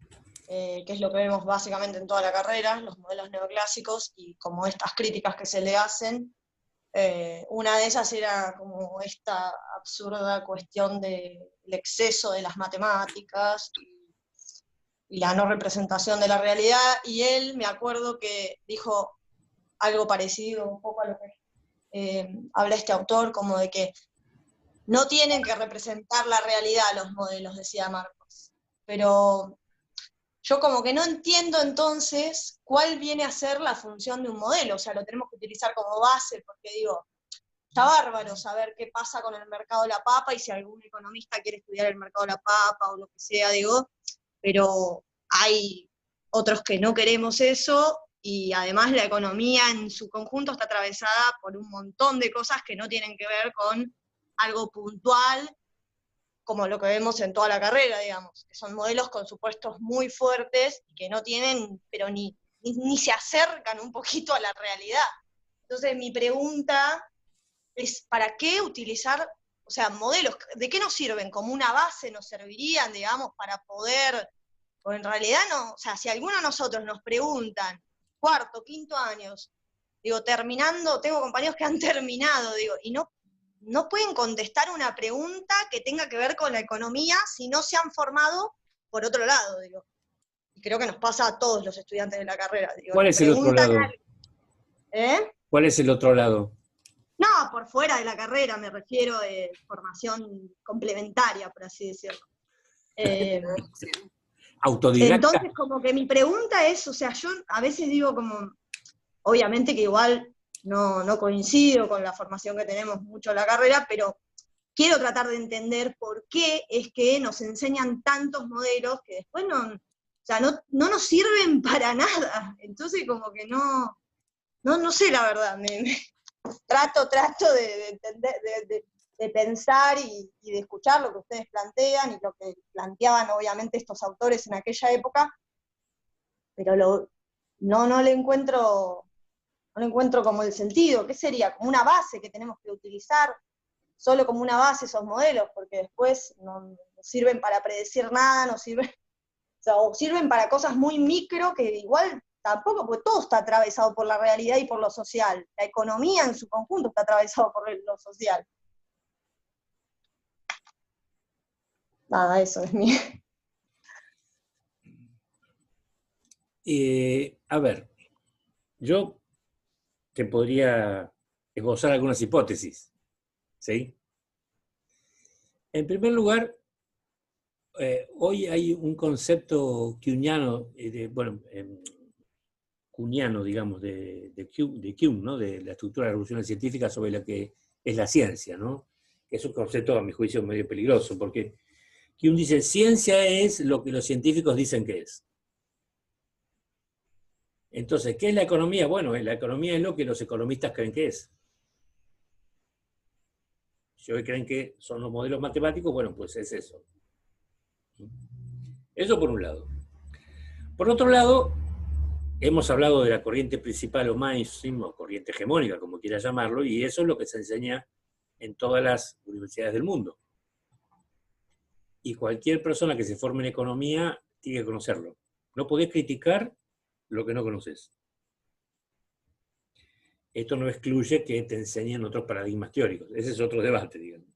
que es lo que vemos básicamente en toda la carrera, los modelos neoclásicos, y como estas críticas que se le hacen. Una de ellas era como esta absurda cuestión del exceso de las matemáticas y la no representación de la realidad, y él, me acuerdo que dijo algo parecido un poco a lo que habla este autor, como de que no tienen que representar la realidad los modelos, decía Marcos. Pero yo como que no entiendo entonces cuál viene a ser la función de un modelo, o sea, lo tenemos que utilizar como base, porque digo, está bárbaro saber qué pasa con el mercado de la papa, y si algún economista quiere estudiar el mercado de la papa o lo que sea, digo, pero hay otros que no queremos eso, y además la economía en su conjunto está atravesada por un montón de cosas que no tienen que ver con algo puntual, como lo que vemos en toda la carrera, digamos, que son modelos con supuestos muy fuertes y que no tienen, pero ni se acercan un poquito a la realidad. Entonces mi pregunta es, ¿para qué utilizar, o sea, modelos? ¿De qué nos sirven? ¿Como una base nos servirían, digamos, para poder, o en realidad no? O sea, si alguno de nosotros nos preguntan, cuarto, quinto años, digo, terminando, tengo compañeros que han terminado, digo, y no pueden contestar una pregunta que tenga que ver con la economía si no se han formado por otro lado, digo. Y creo que nos pasa a todos los estudiantes de la carrera. Digo, ¿cuál es el otro lado? ¿Cuál es el otro lado? No, por fuera de la carrera me refiero, formación complementaria, por así decirlo. Autodidacta. Entonces, como que mi pregunta es, o sea, yo a veces digo como, obviamente que igual no coincido con la formación que tenemos mucho en la carrera, pero quiero tratar de entender por qué es que nos enseñan tantos modelos que después no nos sirven para nada. Entonces como que no sé la verdad, trato de entender, de pensar y de escuchar lo que ustedes plantean y lo que planteaban obviamente estos autores en aquella época, pero no le encuentro como el sentido. ¿Qué sería? Como una base que tenemos que utilizar, solo como una base esos modelos, porque después no sirven para predecir nada, no sirven, o sirven para cosas muy micro que igual tampoco, porque todo está atravesado por la realidad y por lo social. La economía en su conjunto está atravesado por lo social. Nada, eso es mi... A ver, yo te podría esbozar algunas hipótesis, ¿sí? En primer lugar, hoy hay un concepto kuhniano, kuhniano, digamos, de Kuhn, ¿no? De la estructura de la revolución científica sobre lo que es la ciencia, ¿no? Que es un concepto, a mi juicio, medio peligroso, porque Kuhn dice, ciencia es lo que los científicos dicen que es. Entonces, ¿qué es la economía? Bueno, la economía es lo que los economistas creen que es. Si hoy creen que son los modelos matemáticos, bueno, pues es eso. Eso por un lado. Por otro lado, hemos hablado de la corriente principal o mainstream, o corriente hegemónica, como quiera llamarlo, y eso es lo que se enseña en todas las universidades del mundo. Y cualquier persona que se forme en economía tiene que conocerlo. No podés criticar lo que no conoces. Esto no excluye que te enseñen otros paradigmas teóricos. Ese es otro debate, digamos.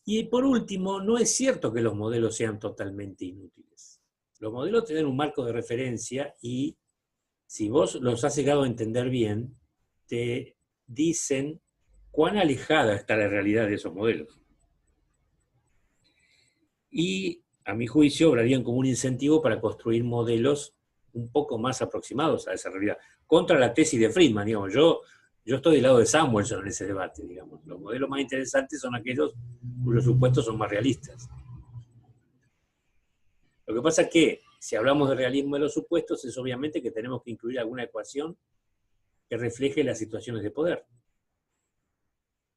Y por último, no es cierto que los modelos sean totalmente inútiles. Los modelos tienen un marco de referencia y si vos los has llegado a entender bien, te dicen cuán alejada está la realidad de esos modelos. Y, a mi juicio, obrarían como un incentivo para construir modelos un poco más aproximados a esa realidad. Contra la tesis de Friedman, digamos, yo estoy del lado de Samuelson en ese debate, digamos. Los modelos más interesantes son aquellos cuyos supuestos son más realistas. Lo que pasa es que, si hablamos de realismo de los supuestos, es obviamente que tenemos que incluir alguna ecuación que refleje las situaciones de poder.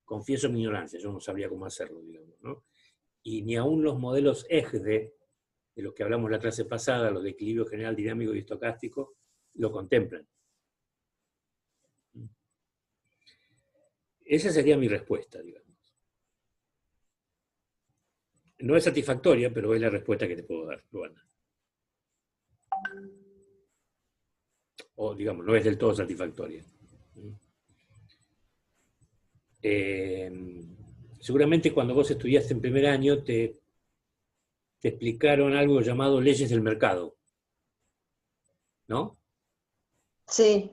Confieso mi ignorancia, yo no sabría cómo hacerlo, digamos, ¿no? Y ni aún los modelos EGDE, de los que hablamos la clase pasada, los de equilibrio general dinámico y estocástico, lo contemplan. Esa sería mi respuesta, digamos. No es satisfactoria, pero es la respuesta que te puedo dar, Luana. O, digamos, no es del todo satisfactoria. Seguramente cuando vos estudiaste en primer año te explicaron algo llamado leyes del mercado, ¿no? Sí.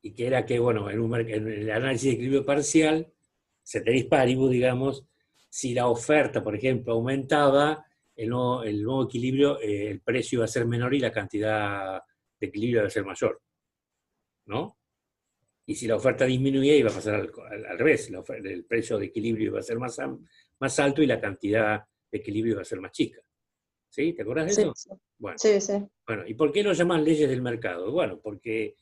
Y que era que, bueno, en el análisis de equilibrio parcial, ceteris paribus, digamos, si la oferta, por ejemplo, aumentaba, el nuevo equilibrio, el precio iba a ser menor y la cantidad de equilibrio iba a ser mayor, ¿no? Y si la oferta disminuía, iba a pasar al revés, el precio de equilibrio iba a ser más alto y la cantidad de equilibrio iba a ser más chica. ¿Sí? ¿Te acordás de eso? Sí. Bueno. Sí, sí. Bueno, ¿y por qué lo llaman leyes del mercado? Bueno, porque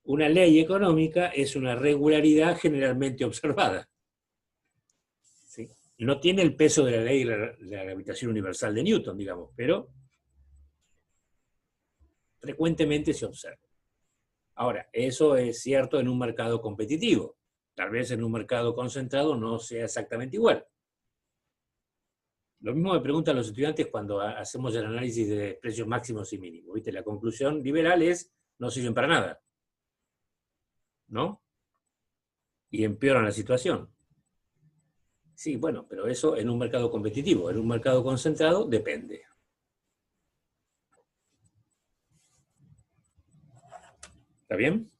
una ley económica es una regularidad generalmente observada. ¿Sí? No tiene el peso de la ley de la gravitación universal de Newton, digamos, pero frecuentemente se observa. Ahora, eso es cierto en un mercado competitivo. Tal vez en un mercado concentrado no sea exactamente igual. Lo mismo me preguntan los estudiantes cuando hacemos el análisis de precios máximos y mínimos. ¿Viste? La conclusión liberal es no sirven para nada, ¿no? Y empeoran la situación. Sí, bueno, pero eso en un mercado competitivo. En un mercado concentrado depende. ¿Está bien?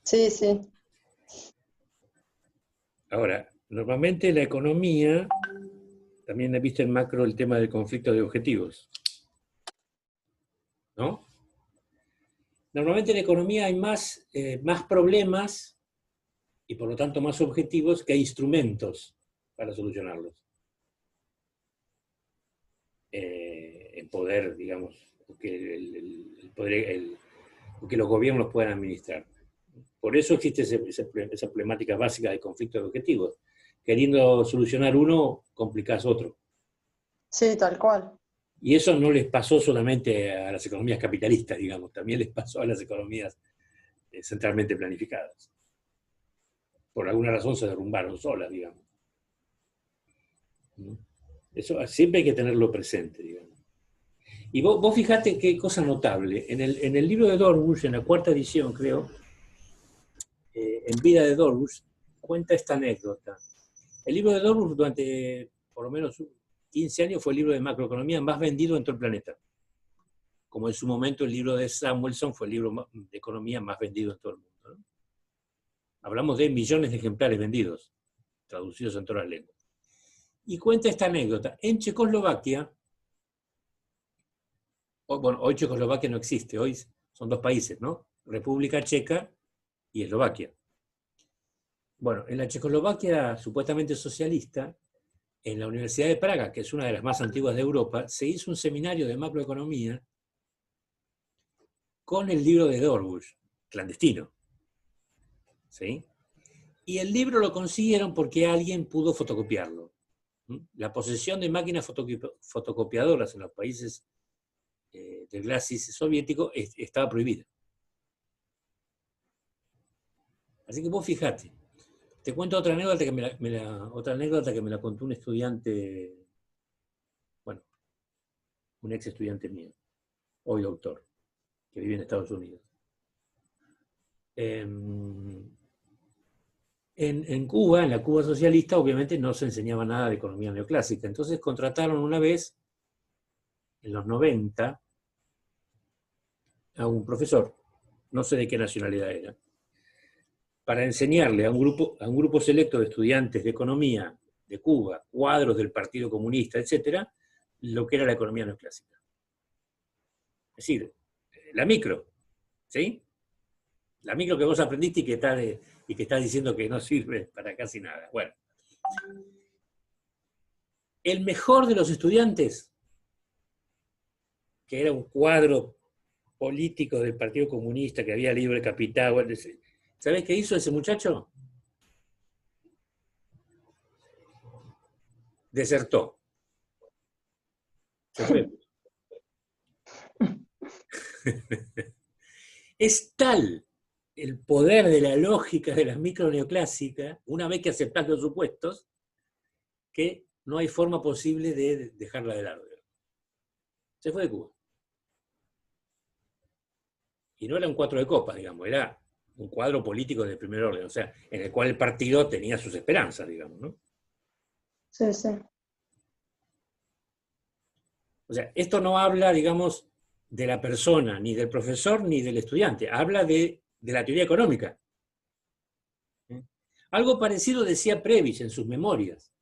Sí, sí. Ahora, normalmente la economía, también he visto en macro el tema del conflicto de objetivos, ¿no? Normalmente en la economía hay más problemas y por lo tanto más objetivos que instrumentos para solucionarlos. El poder, digamos, que los gobiernos puedan administrar. Por eso existe esa problemática básica de conflicto de objetivos. Queriendo solucionar uno, complicás otro. Sí, tal cual. Y eso no les pasó solamente a las economías capitalistas, digamos, también les pasó a las economías centralmente planificadas. Por alguna razón se derrumbaron solas, digamos. Eso siempre hay que tenerlo presente, digamos. Y vos fijate qué cosa notable. En el libro de Dorbush, en la 4ª edición, creo, en Vida de Dorbush, cuenta esta anécdota. El libro de Dorbush durante por lo menos 15 años fue el libro de macroeconomía más vendido en todo el planeta. Como en su momento el libro de Samuelson fue el libro de economía más vendido en todo el mundo, ¿no? Hablamos de millones de ejemplares vendidos, traducidos en todas las lenguas. Y cuenta esta anécdota. En Checoslovaquia, bueno, hoy Checoslovaquia no existe, hoy son 2 países, ¿no? República Checa y Eslovaquia. Bueno, en la Checoslovaquia supuestamente socialista, en la Universidad de Praga, que es una de las más antiguas de Europa, se hizo un seminario de macroeconomía con el libro de Dorbush, clandestino. ¿Sí? Y el libro lo consiguieron porque alguien pudo fotocopiarlo. La posesión de máquinas fotocopiadoras en los países del Glacis soviético estaba prohibida. Así que vos fijate. Te cuento otra anécdota que me la contó un estudiante, bueno, un ex estudiante mío, hoy doctor, que vive en Estados Unidos. En Cuba, en la Cuba socialista, obviamente no se enseñaba nada de economía neoclásica. Entonces contrataron una vez, en los 90, a un profesor, no sé de qué nacionalidad era, para enseñarle a un grupo selecto de estudiantes de economía de Cuba, cuadros del Partido Comunista, etcétera, lo que era la economía neoclásica. Es decir, la micro, ¿sí? La micro que vos aprendiste y que estás diciendo que no sirve para casi nada. Bueno. El mejor de los estudiantes, que era un cuadro político del Partido Comunista, que había leído El Capital, ¿sabés qué hizo ese muchacho? Desertó. Se fue. Es tal el poder de la lógica de la micro neoclásica, una vez que aceptás los supuestos, que no hay forma posible de dejarla de lado. Se fue de Cuba. Y no era un 4 de copas, digamos, era un cuadro político de primer orden, o sea, en el cual el partido tenía sus esperanzas, digamos, ¿no? Sí, sí. O sea, esto no habla, digamos, de la persona, ni del profesor, ni del estudiante, habla de la teoría económica. Algo parecido decía Prebisch en sus memorias.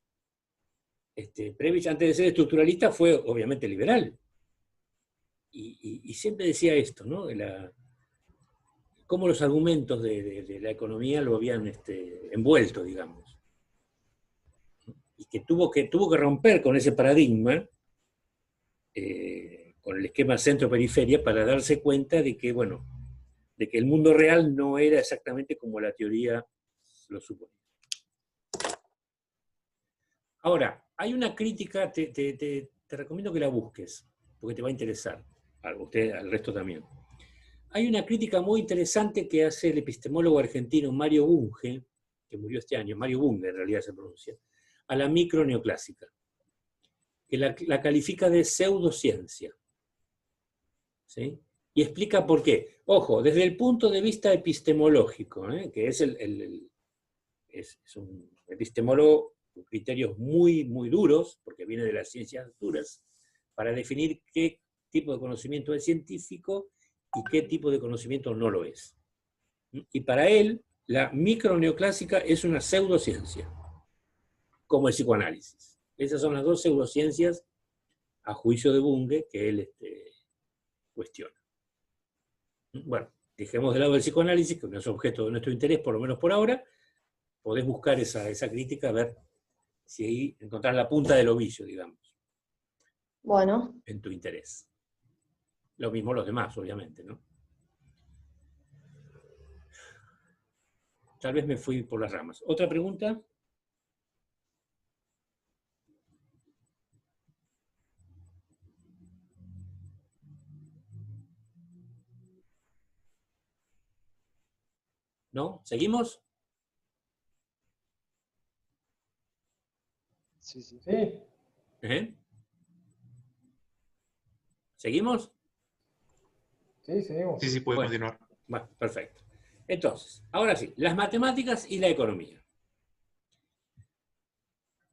Prebisch, antes de ser estructuralista, fue obviamente liberal. Y siempre decía esto, ¿no? Cómo los argumentos de la economía lo habían envuelto, digamos. Y que tuvo que romper con ese paradigma, con el esquema centro-periferia, para darse cuenta de que, bueno, de que el mundo real no era exactamente como la teoría lo suponía. Ahora, hay una crítica, te recomiendo que la busques, porque te va a interesar, a usted, al resto también. Hay una crítica muy interesante que hace el epistemólogo argentino Mario Bunge, que murió este año, Mario Bunge en realidad se pronuncia, a la micro neoclásica, que la califica de pseudociencia. ¿Sí? Y explica por qué. Ojo, desde el punto de vista epistemológico, que es un epistemólogo con criterios muy, muy duros, porque viene de las ciencias duras, para definir qué tipo de conocimiento es científico y qué tipo de conocimiento no lo es. Y para él, la microneoclásica es una pseudociencia, como el psicoanálisis. Esas son las 2 pseudociencias, a juicio de Bunge, que él cuestiona. Bueno, dejemos de lado el psicoanálisis, que no es objeto de nuestro interés, por lo menos por ahora. Podés buscar esa crítica, a ver si ahí encontrás la punta del ovillo, digamos. Bueno. En tu interés. Lo mismo los demás, obviamente, ¿no? tal vez me fui por las ramas. ¿Otra pregunta? ¿No? ¿Seguimos? Sí, sí. Sí, ¿Eh? ¿Seguimos? sí, seguimos. Sí, sí, puede Bueno. continuar. Bueno, perfecto. Entonces, ahora sí, las matemáticas y la economía.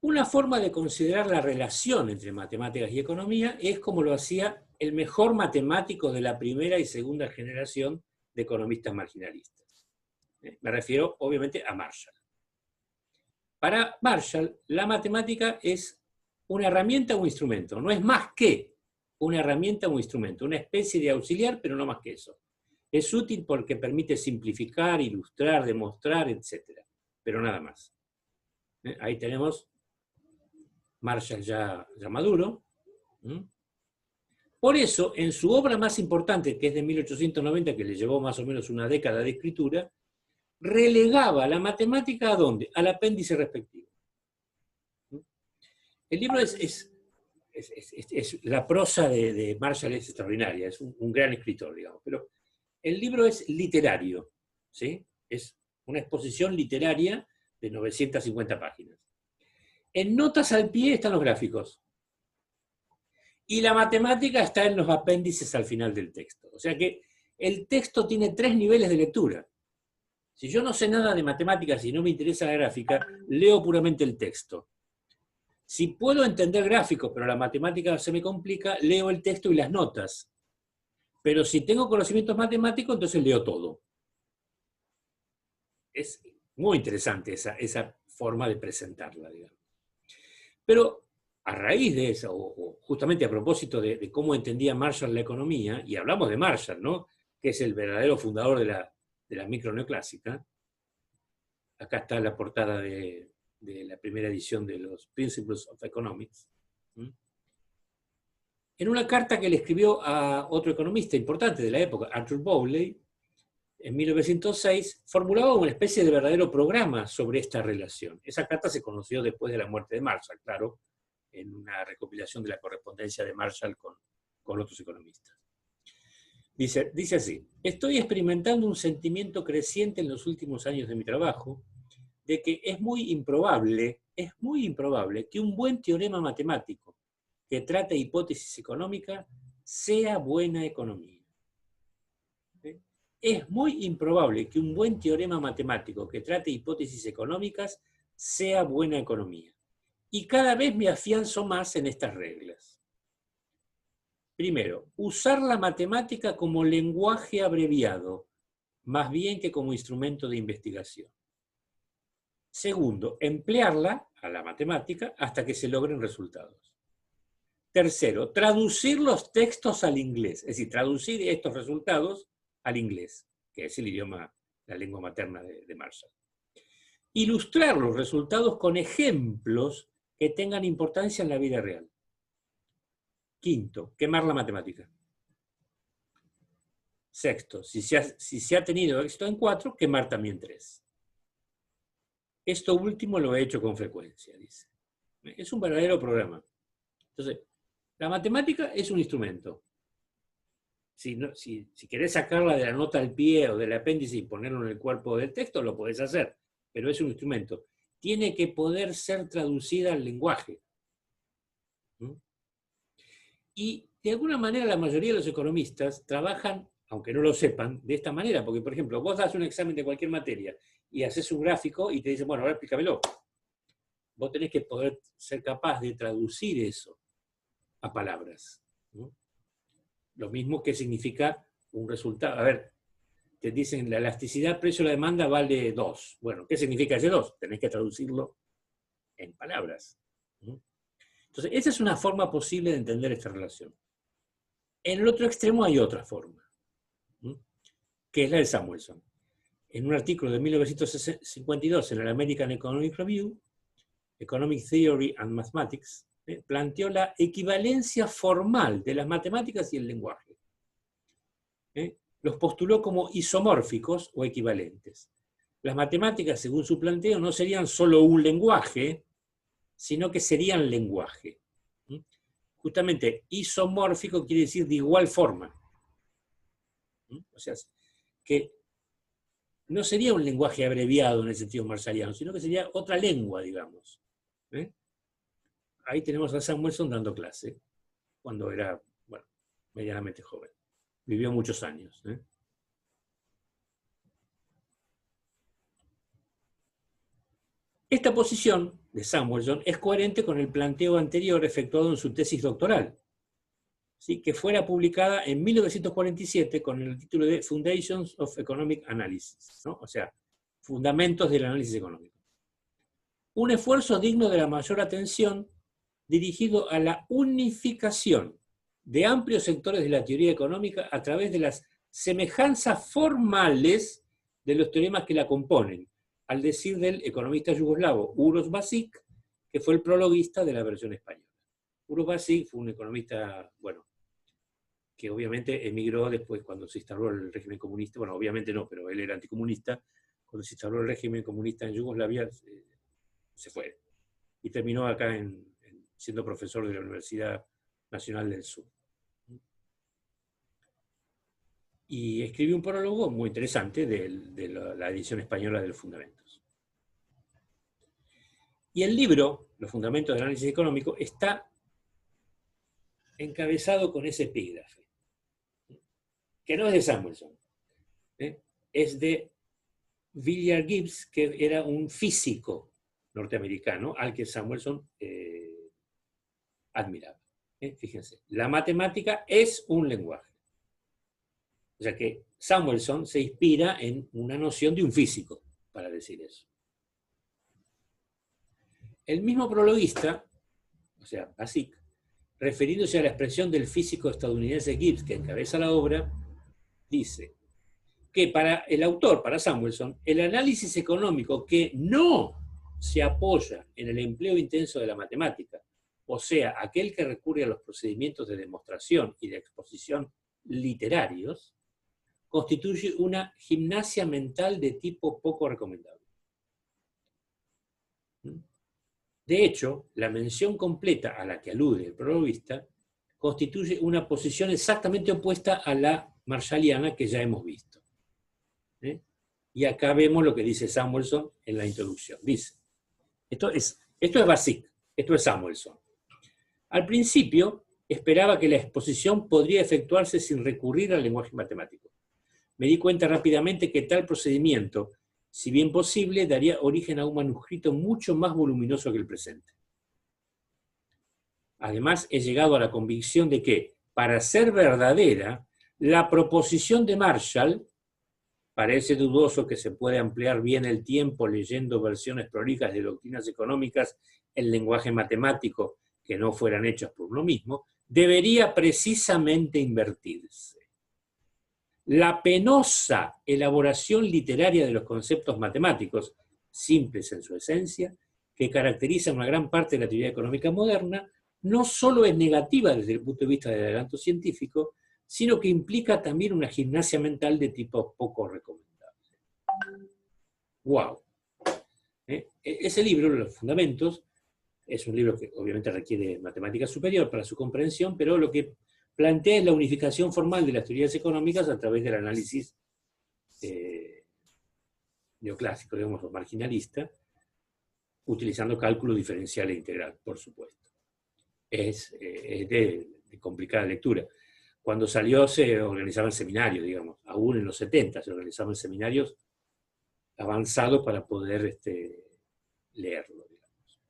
Una forma de considerar la relación entre matemáticas y economía es como lo hacía el mejor matemático de la primera y segunda generación de economistas marginalistas. Me refiero, obviamente, a Marshall. Para Marshall, la matemática es una herramienta o un instrumento. No es más que una herramienta o un instrumento, una especie de auxiliar, pero no más que eso. Es útil porque permite simplificar, ilustrar, demostrar, etc. Pero nada más. Ahí tenemos Marshall ya maduro. Por eso, en su obra más importante, que es de 1890, que le llevó más o menos una década de escritura, relegaba la matemática ¿a dónde? Al apéndice respectivo. El libro la prosa de Marshall es extraordinaria, es un gran escritor, digamos, pero el libro es literario, ¿sí? Es una exposición literaria de 950 páginas. En notas al pie están los gráficos. Y la matemática está en los apéndices al final del texto. O sea que el texto tiene 3 niveles de lectura. Si yo no sé nada de matemáticas y no me interesa la gráfica, leo puramente el texto. Si puedo entender gráficos, pero la matemática se me complica, leo el texto y las notas. Pero si tengo conocimientos matemáticos, entonces leo todo. Es muy interesante esa forma de presentarla, digamos. Pero a raíz de eso, o justamente a propósito de cómo entendía Marshall la economía, y hablamos de Marshall, ¿no?, que es el verdadero fundador de la microneoclásica. Acá está la portada de la primera edición de los Principles of Economics. En una carta que le escribió a otro economista importante de la época, Arthur Bowley, en 1906, formulaba una especie de verdadero programa sobre esta relación. Esa carta se conoció después de la muerte de Marshall, claro, en una recopilación de la correspondencia de Marshall con otros economistas. Dice así: estoy experimentando un sentimiento creciente en los últimos años de mi trabajo de que es muy improbable que un buen teorema matemático que trate hipótesis económica sea buena economía. Es muy improbable que un buen teorema matemático que trate hipótesis económicas sea buena economía. Y cada vez me afianzo más en estas reglas. Primero, usar la matemática como lenguaje abreviado, más bien que como instrumento de investigación. Segundo, emplearla, a la matemática, hasta que se logren resultados. Tercero, traducir los textos al inglés, es decir, traducir estos resultados al inglés, que es el idioma, la lengua materna de Marshall. Ilustrar los resultados con ejemplos que tengan importancia en la vida real. Quinto, quemar la matemática. Sexto, si se ha tenido éxito en 4, quemar también 3. Esto último lo he hecho con frecuencia, dice. Es un verdadero programa. Entonces, la matemática es un instrumento. Si querés sacarla de la nota al pie o del apéndice y ponerlo en el cuerpo del texto, lo podés hacer, pero es un instrumento. Tiene que poder ser traducida al lenguaje. Y de alguna manera la mayoría de los economistas trabajan, aunque no lo sepan, de esta manera, porque por ejemplo, vos das un examen de cualquier materia y haces un gráfico y te dicen, bueno, ahora explícamelo. Vos tenés que poder ser capaz de traducir eso a palabras, ¿no? Lo mismo que significa un resultado. A ver, te dicen la elasticidad precio a la demanda vale 2. Bueno, ¿qué significa ese 2? Tenés que traducirlo en palabras, ¿no? Entonces, esa es una forma posible de entender esta relación. En el otro extremo hay otra forma, ¿no?, que es la de Samuelson. En un artículo de 1952 en el American Economic Review, Economic Theory and Mathematics, planteó la equivalencia formal de las matemáticas y el lenguaje. Los postuló como isomórficos o equivalentes. las matemáticas, según su planteo, no serían solo un lenguaje, sino que serían lenguaje. Justamente, isomórfico quiere decir de igual forma. O sea, que no sería un lenguaje abreviado en el sentido marshalliano, sino que sería otra lengua, digamos. Ahí tenemos a Samuelson dando clase, cuando era, bueno, medianamente joven. Vivió muchos años. Esta posición de Samuelson es coherente con el planteo anterior efectuado en su tesis doctoral, ¿sí?, que fuera publicada en 1947 con el título de Foundations of Economic Analysis, ¿no? O sea, Fundamentos del Análisis Económico. Un esfuerzo digno de la mayor atención dirigido a la unificación de amplios sectores de la teoría económica a través de las semejanzas formales de los teoremas que la componen, al decir del economista yugoslavo Uroš Basic, que fue el prologuista de la versión española. Uroš Basic fue un economista, bueno, que obviamente emigró después cuando se instaló el régimen comunista, bueno, obviamente no, pero él era anticomunista, cuando se instaló el régimen comunista en Yugoslavia, se fue. Y terminó acá siendo profesor de la Universidad Nacional del Sur. Y escribió un prólogo muy interesante de la edición española de los Fundamentos. Y el libro, Los Fundamentos del Análisis Económico, está encabezado con ese epígrafe, que no es de Samuelson, es de Villiard Gibbs, que era un físico norteamericano al que Samuelson admiraba. Fíjense, la matemática es un lenguaje. O sea que Samuelson se inspira en una noción de un físico para decir eso. El mismo prologuista, o sea, Basic, refiriéndose a la expresión del físico estadounidense Gibbs que encabeza la obra, dice que para el autor, para Samuelson, el análisis económico que no se apoya en el empleo intenso de la matemática, o sea, aquel que recurre a los procedimientos de demostración y de exposición literarios, constituye una gimnasia mental de tipo poco recomendable. De hecho, la mención completa a la que alude el prologuista constituye una posición exactamente opuesta a la marshalliana que ya hemos visto. Y acá vemos lo que dice Samuelson en la introducción. Dice, esto es Basic, esto es Samuelson. Al principio, esperaba que la exposición podría efectuarse sin recurrir al lenguaje matemático. Me di cuenta rápidamente que tal procedimiento, si bien posible, daría origen a un manuscrito mucho más voluminoso que el presente. Además, he llegado a la convicción de que, para ser verdadera, la proposición de Marshall, parece dudoso que se pueda emplear bien el tiempo leyendo versiones prolijas de doctrinas económicas en lenguaje matemático que no fueran hechas por uno mismo, debería precisamente invertirse. La penosa elaboración literaria de los conceptos matemáticos, simples en su esencia, que caracteriza una gran parte de la teoría económica moderna, no solo es negativa desde el punto de vista del adelanto científico, sino que implica también una gimnasia mental de tipo poco recomendable. ¡Wow! Ese libro, Los Fundamentos, es un libro que obviamente requiere matemática superior para su comprensión, pero lo que plantea es la unificación formal de las teorías económicas a través del análisis neoclásico, digamos, o marginalista, utilizando cálculo diferencial e integral, por supuesto. Es de complicada lectura. Cuando salió se organizaban seminarios, digamos, aún en los 70 se organizaban seminarios avanzados para poder leerlo, digamos.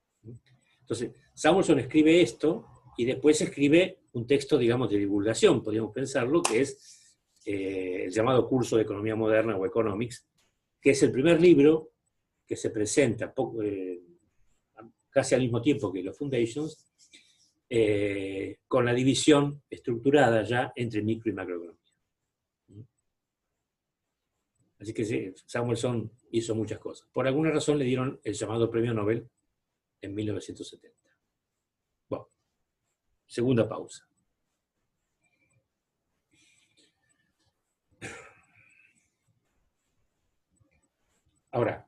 Entonces, Samuelson escribe esto y después escribe un texto, digamos, de divulgación, podríamos pensarlo, que es el llamado Curso de Economía Moderna o Economics, que es el primer libro que se presenta casi al mismo tiempo que los Foundations, con la división estructurada ya entre micro y macroeconomía. Así que sí, Samuelson hizo muchas cosas. Por alguna razón le dieron el llamado Premio Nobel en 1970. Bueno, segunda pausa. Ahora,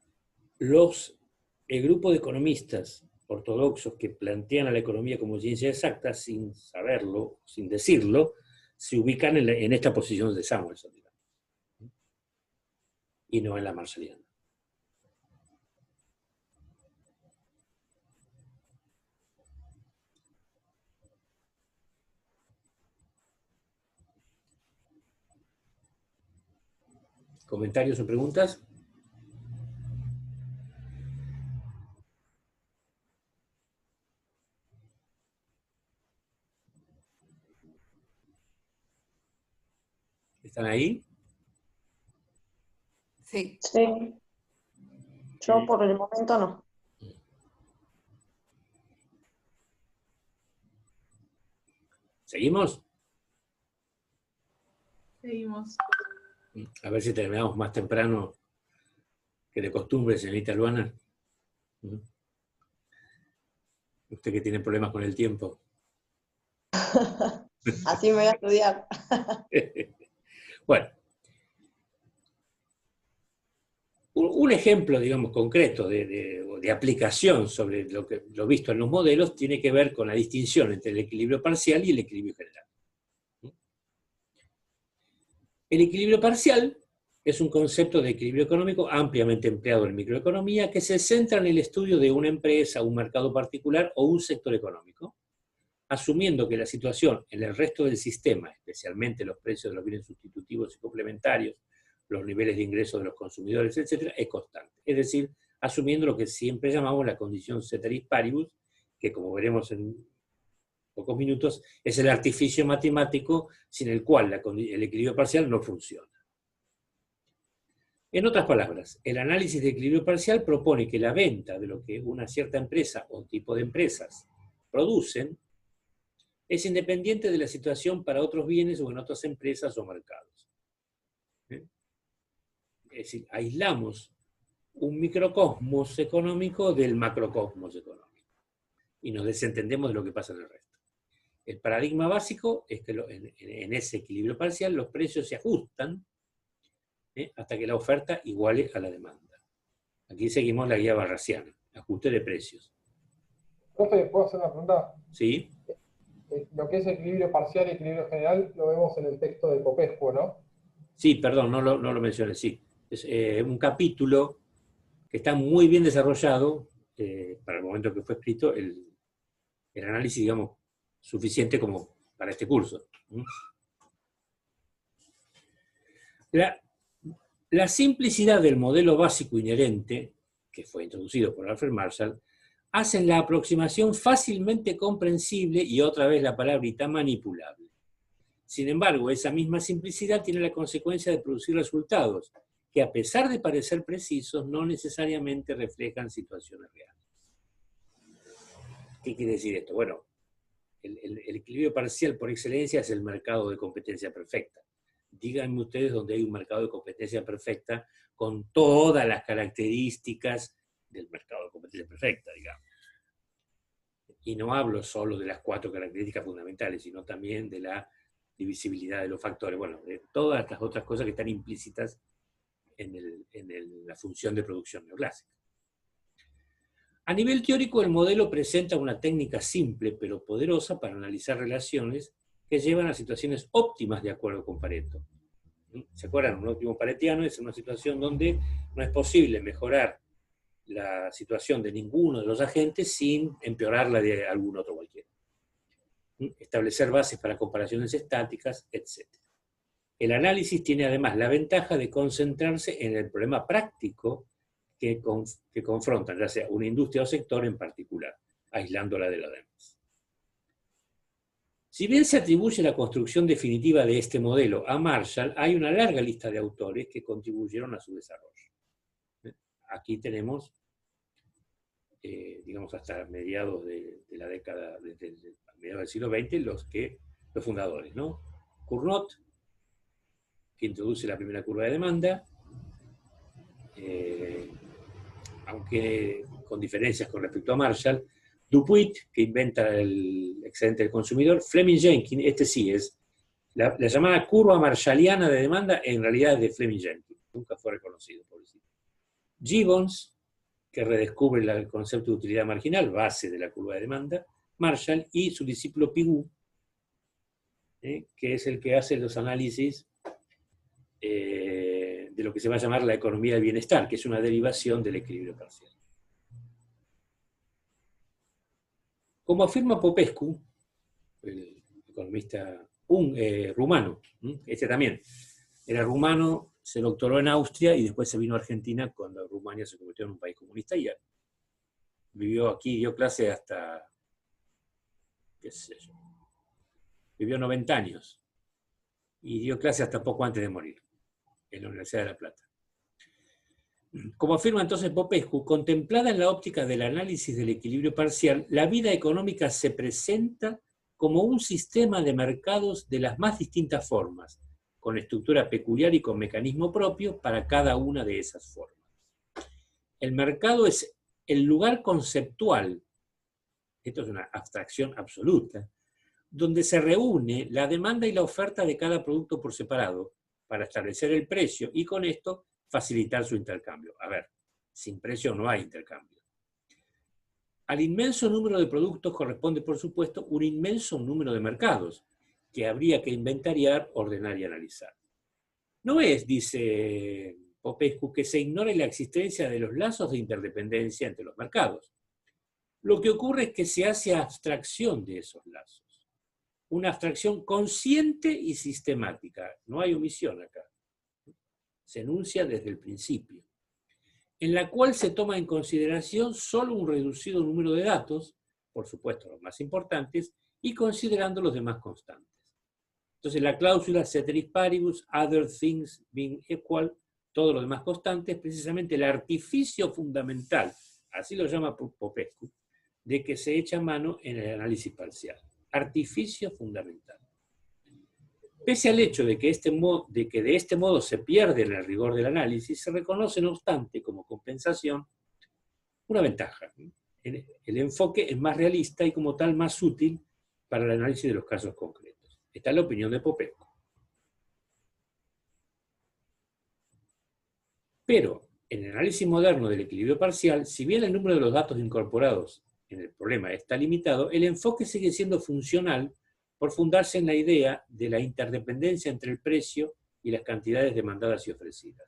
el grupo de economistas ortodoxos que plantean a la economía como ciencia exacta, sin saberlo, sin decirlo, se ubican en esta posición de Samuelson, digamos, y no en la marshalliana. ¿Comentarios o preguntas? ¿Están ahí? Sí. Sí. Yo por el momento no. ¿Seguimos? Seguimos. A ver si terminamos más temprano que de costumbre, señorita Luana. Usted que tiene problemas con el tiempo. Así me voy a estudiar. Bueno. Un ejemplo, digamos, concreto de aplicación sobre lo visto en los modelos tiene que ver con la distinción entre el equilibrio parcial y el equilibrio general. El equilibrio parcial es un concepto de equilibrio económico ampliamente empleado en microeconomía que se centra en el estudio de una empresa, un mercado particular o un sector económico, asumiendo que la situación en el resto del sistema, especialmente los precios de los bienes sustitutivos y complementarios, los niveles de ingresos de los consumidores, etc., es constante. Es decir, asumiendo lo que siempre llamamos la condición ceteris paribus, que como veremos en pocos minutos, es el artificio matemático sin el cual el equilibrio parcial no funciona. En otras palabras, el análisis de equilibrio parcial propone que la venta de lo que una cierta empresa o tipo de empresas producen es independiente de la situación para otros bienes o en otras empresas o mercados. Es decir, aislamos un microcosmos económico del macrocosmos económico y nos desentendemos de lo que pasa en el resto. El paradigma básico es que en ese equilibrio parcial los precios se ajustan hasta que la oferta iguale a la demanda. Aquí seguimos la guía barrasiana, ajuste de precios. Profe, ¿puedo hacer una pregunta? ¿Sí? Lo que es equilibrio parcial y equilibrio general lo vemos en el texto de Popescu, ¿no? Sí, perdón, no lo mencioné, sí. Es un capítulo que está muy bien desarrollado para el momento que fue escrito, el análisis, digamos, suficiente como para este curso. La simplicidad del modelo básico inherente, que fue introducido por Alfred Marshall, hacen la aproximación fácilmente comprensible y otra vez la palabrita manipulable. Sin embargo, esa misma simplicidad tiene la consecuencia de producir resultados que, a pesar de parecer precisos, no necesariamente reflejan situaciones reales. ¿Qué quiere decir esto? Bueno, el equilibrio parcial por excelencia es el mercado de competencia perfecta. Díganme ustedes dónde hay un mercado de competencia perfecta con todas las características del mercado de competencia perfecta, digamos. Y no hablo solo de las 4 características fundamentales, sino también de la divisibilidad de los factores, bueno, de todas las otras cosas que están implícitas en la función de producción neoclásica. A nivel teórico, el modelo presenta una técnica simple pero poderosa para analizar relaciones que llevan a situaciones óptimas de acuerdo con Pareto. ¿Se acuerdan? Un óptimo paretiano es una situación donde no es posible mejorar la situación de ninguno de los agentes sin empeorarla de algún otro cualquiera. Establecer bases para comparaciones estáticas, etc. El análisis tiene además la ventaja de concentrarse en el problema práctico que confrontan, ya sea una industria o sector en particular, aislándola de las demás. Si bien se atribuye la construcción definitiva de este modelo a Marshall, hay una larga lista de autores que contribuyeron a su desarrollo. Aquí tenemos, digamos, hasta mediados de la década, mediados del siglo XX, los fundadores, ¿no? Cournot, que introduce la primera curva de demanda, aunque con diferencias con respecto a Marshall, Dupuit, que inventa el excedente del consumidor, Fleming Jenkins, este sí es, la llamada curva marshalliana de demanda en realidad es de Fleming Jenkins, nunca fue reconocido, pobrecito. Gibbons, que redescubre el concepto de utilidad marginal, base de la curva de demanda, Marshall, y su discípulo Pigou, que es el que hace los análisis de lo que se va a llamar la economía del bienestar, que es una derivación del equilibrio parcial. Como afirma Popescu, el economista rumano, este también era rumano, se doctoró en Austria y después se vino a Argentina cuando Rumania se convirtió en un país comunista y vivió aquí, dio clase hasta, qué sé yo, vivió 90 años y dio clase hasta poco antes de morir en la Universidad de La Plata. Como afirma entonces Popescu, contemplada en la óptica del análisis del equilibrio parcial, la vida económica se presenta como un sistema de mercados de las más distintas formas, con estructura peculiar y con mecanismo propio para cada una de esas formas. El mercado es el lugar conceptual, esto es una abstracción absoluta, donde se reúne la demanda y la oferta de cada producto por separado para establecer el precio y con esto facilitar su intercambio. A ver, sin precio no hay intercambio. Al inmenso número de productos corresponde, por supuesto, un inmenso número de mercados que habría que inventariar, ordenar y analizar. No es, dice Popescu, que se ignore la existencia de los lazos de interdependencia entre los mercados. Lo que ocurre es que se hace abstracción de esos lazos. Una abstracción consciente y sistemática. No hay omisión acá. Se enuncia desde el principio, en la cual se toma en consideración solo un reducido número de datos, por supuesto los más importantes, y considerando los demás constantes. Entonces la cláusula ceteris paribus, other things being equal, todo lo demás constantes, es precisamente el artificio fundamental, así lo llama Popescu, de que se echa mano en el análisis parcial. Artificio fundamental. Pese al hecho de que de este modo se pierde el rigor del análisis, se reconoce, no obstante, como compensación, una ventaja. El enfoque es más realista y como tal más útil para el análisis de los casos concretos. Esta es la opinión de Popescu. Pero, en el análisis moderno del equilibrio parcial, si bien el número de los datos incorporados en el problema está limitado, el enfoque sigue siendo funcional por fundarse en la idea de la interdependencia entre el precio y las cantidades demandadas y ofrecidas.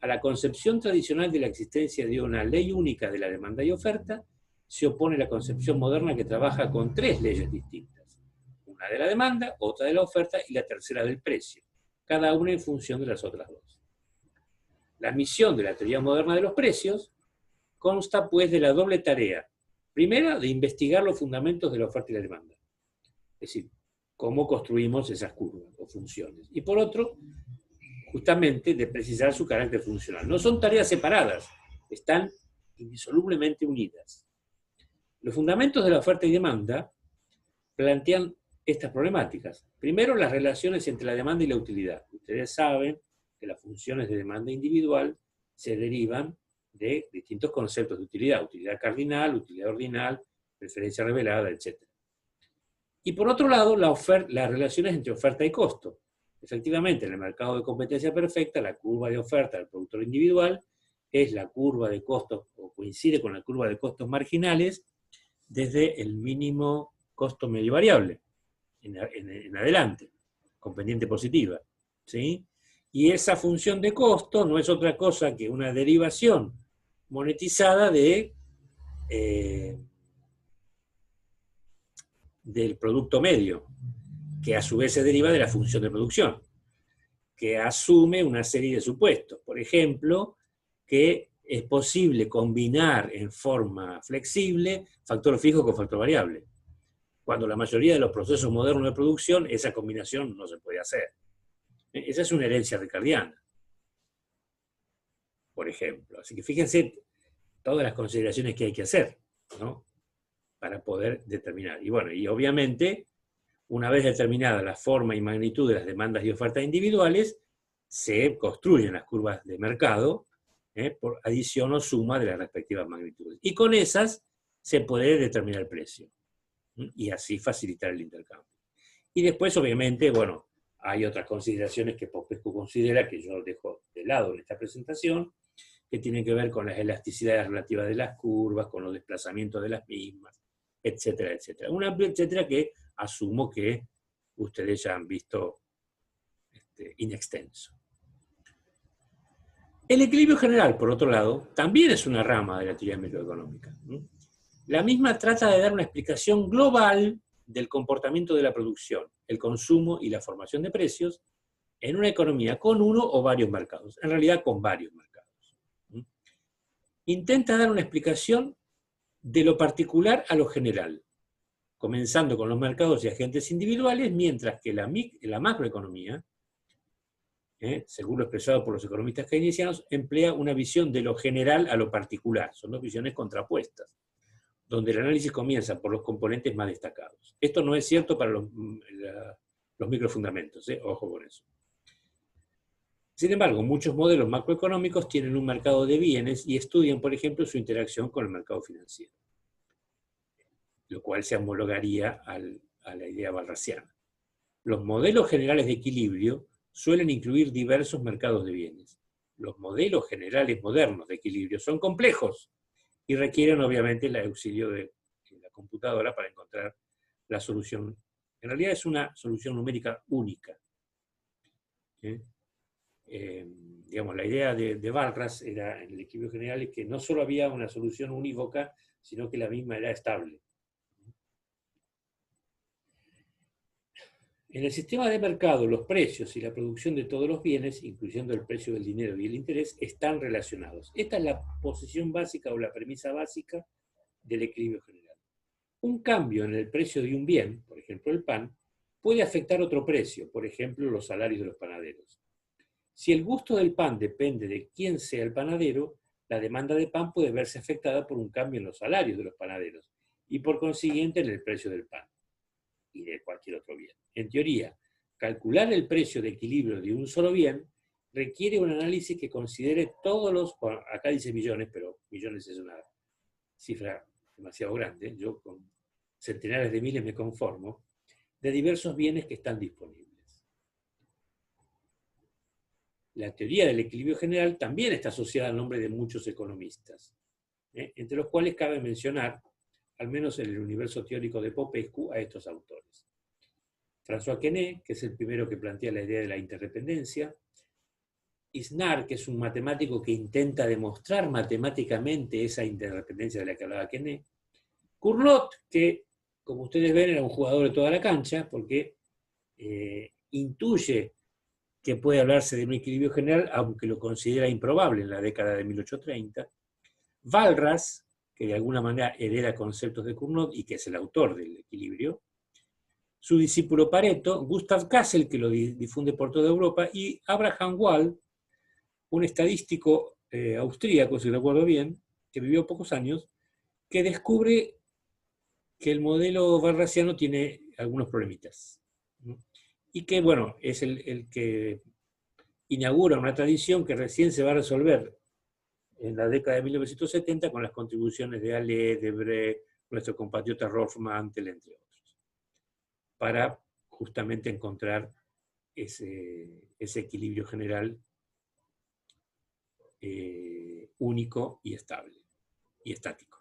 A la concepción tradicional de la existencia de una ley única de la demanda y oferta, se opone la concepción moderna que trabaja con tres leyes distintas. Una de la demanda, otra de la oferta y la tercera del precio, cada una en función de las otras dos. La misión de la teoría moderna de los precios consta pues de la doble tarea. Primera, de investigar los fundamentos de la oferta y la demanda. Es decir, cómo construimos esas curvas o funciones. Y por otro, justamente de precisar su carácter funcional. No son tareas separadas, están indisolublemente unidas. Los fundamentos de la oferta y demanda plantean estas problemáticas. Primero, las relaciones entre la demanda y la utilidad. Ustedes saben que las funciones de demanda individual se derivan de distintos conceptos de utilidad. Utilidad cardinal, utilidad ordinal, preferencia revelada, etc. Y por otro lado, las relaciones entre oferta y costo. Efectivamente, en el mercado de competencia perfecta, la curva de oferta del productor individual es la curva de costos, o coincide con la curva de costos marginales, desde el mínimo costo medio variable, en adelante, con pendiente positiva. ¿Sí? Y esa función de costo no es otra cosa que una derivación monetizada del producto medio, que a su vez se deriva de la función de producción, que asume una serie de supuestos. Por ejemplo, que es posible combinar en forma flexible factor fijo con factor variable. Cuando la mayoría de los procesos modernos de producción, esa combinación no se puede hacer. Esa es una herencia ricardiana, por ejemplo. Así que fíjense todas las consideraciones que hay que hacer, ¿no?, para poder determinar. Y bueno, y obviamente, una vez determinada la forma y magnitud de las demandas y ofertas individuales, se construyen las curvas de mercado por adición o suma de las respectivas magnitudes. Y con esas se puede determinar el precio. Y así facilitar el intercambio. Y después, obviamente, bueno, hay otras consideraciones que Popescu considera, que yo dejo de lado en esta presentación, que tienen que ver con las elasticidades relativas de las curvas, con los desplazamientos de las mismas, etcétera, etcétera. Un amplio etcétera que asumo que ustedes ya han visto in extenso. El equilibrio general, por otro lado, también es una rama de la teoría microeconómica. La misma trata de dar una explicación global del comportamiento de la producción, el consumo y la formación de precios en una economía con uno o varios mercados, en realidad con varios mercados. Intenta dar una explicación de lo particular a lo general, comenzando con los mercados y agentes individuales, mientras que la macroeconomía, según lo expresado por los economistas keynesianos, emplea una visión de lo general a lo particular. Son dos visiones contrapuestas, donde el análisis comienza por los componentes más destacados. Esto no es cierto para los microfundamentos, ojo con eso. Sin embargo, muchos modelos macroeconómicos tienen un mercado de bienes y estudian, por ejemplo, su interacción con el mercado financiero, lo cual se homologaría a la idea balraciana. Los modelos generales de equilibrio suelen incluir diversos mercados de bienes. Los modelos generales modernos de equilibrio son complejos y requieren obviamente el auxilio de la computadora para encontrar la solución. En realidad es una solución numérica única. Digamos, la idea de Walras era, en el equilibrio general, es que no solo había una solución unívoca, sino que la misma era estable. En el sistema de mercado, los precios y la producción de todos los bienes, incluyendo el precio del dinero y el interés, están relacionados. Esta es la posición básica o la premisa básica del equilibrio general. Un cambio en el precio de un bien, por ejemplo el pan, puede afectar otro precio, por ejemplo los salarios de los panaderos. Si el gusto del pan depende de quién sea el panadero, la demanda de pan puede verse afectada por un cambio en los salarios de los panaderos y por consiguiente en el precio del pan y de cualquier otro bien. En teoría, calcular el precio de equilibrio de un solo bien requiere un análisis que considere todos los, bueno, acá dice millones, pero millones es una cifra demasiado grande, yo con centenares de miles me conformo, de diversos bienes que están disponibles. La teoría del equilibrio general también está asociada al nombre de muchos economistas, entre los cuales cabe mencionar, al menos en el universo teórico de Popescu, a estos autores. François Quesnay, que es el primero que plantea la idea de la interdependencia; Isnard, que es un matemático que intenta demostrar matemáticamente esa interdependencia de la que hablaba Quesnay; Cournot, que, como ustedes ven, era un jugador de toda la cancha, porque intuye que puede hablarse de un equilibrio general, aunque lo considera improbable en la década de 1830. Walras, que de alguna manera hereda conceptos de Cournot y que es el autor del equilibrio; su discípulo Pareto; Gustav Cassel, que lo difunde por toda Europa; y Abraham Wald, un estadístico austríaco, si recuerdo bien, que vivió pocos años, que descubre que el modelo walrasiano tiene algunos problemitas. Y que, bueno, es el que inaugura una tradición que recién se va a resolver en la década de 1970 con las contribuciones de Allais, de Debré, nuestro compatriota Rolf Mantel, entre otros, para justamente encontrar ese equilibrio general único y estable, y estático.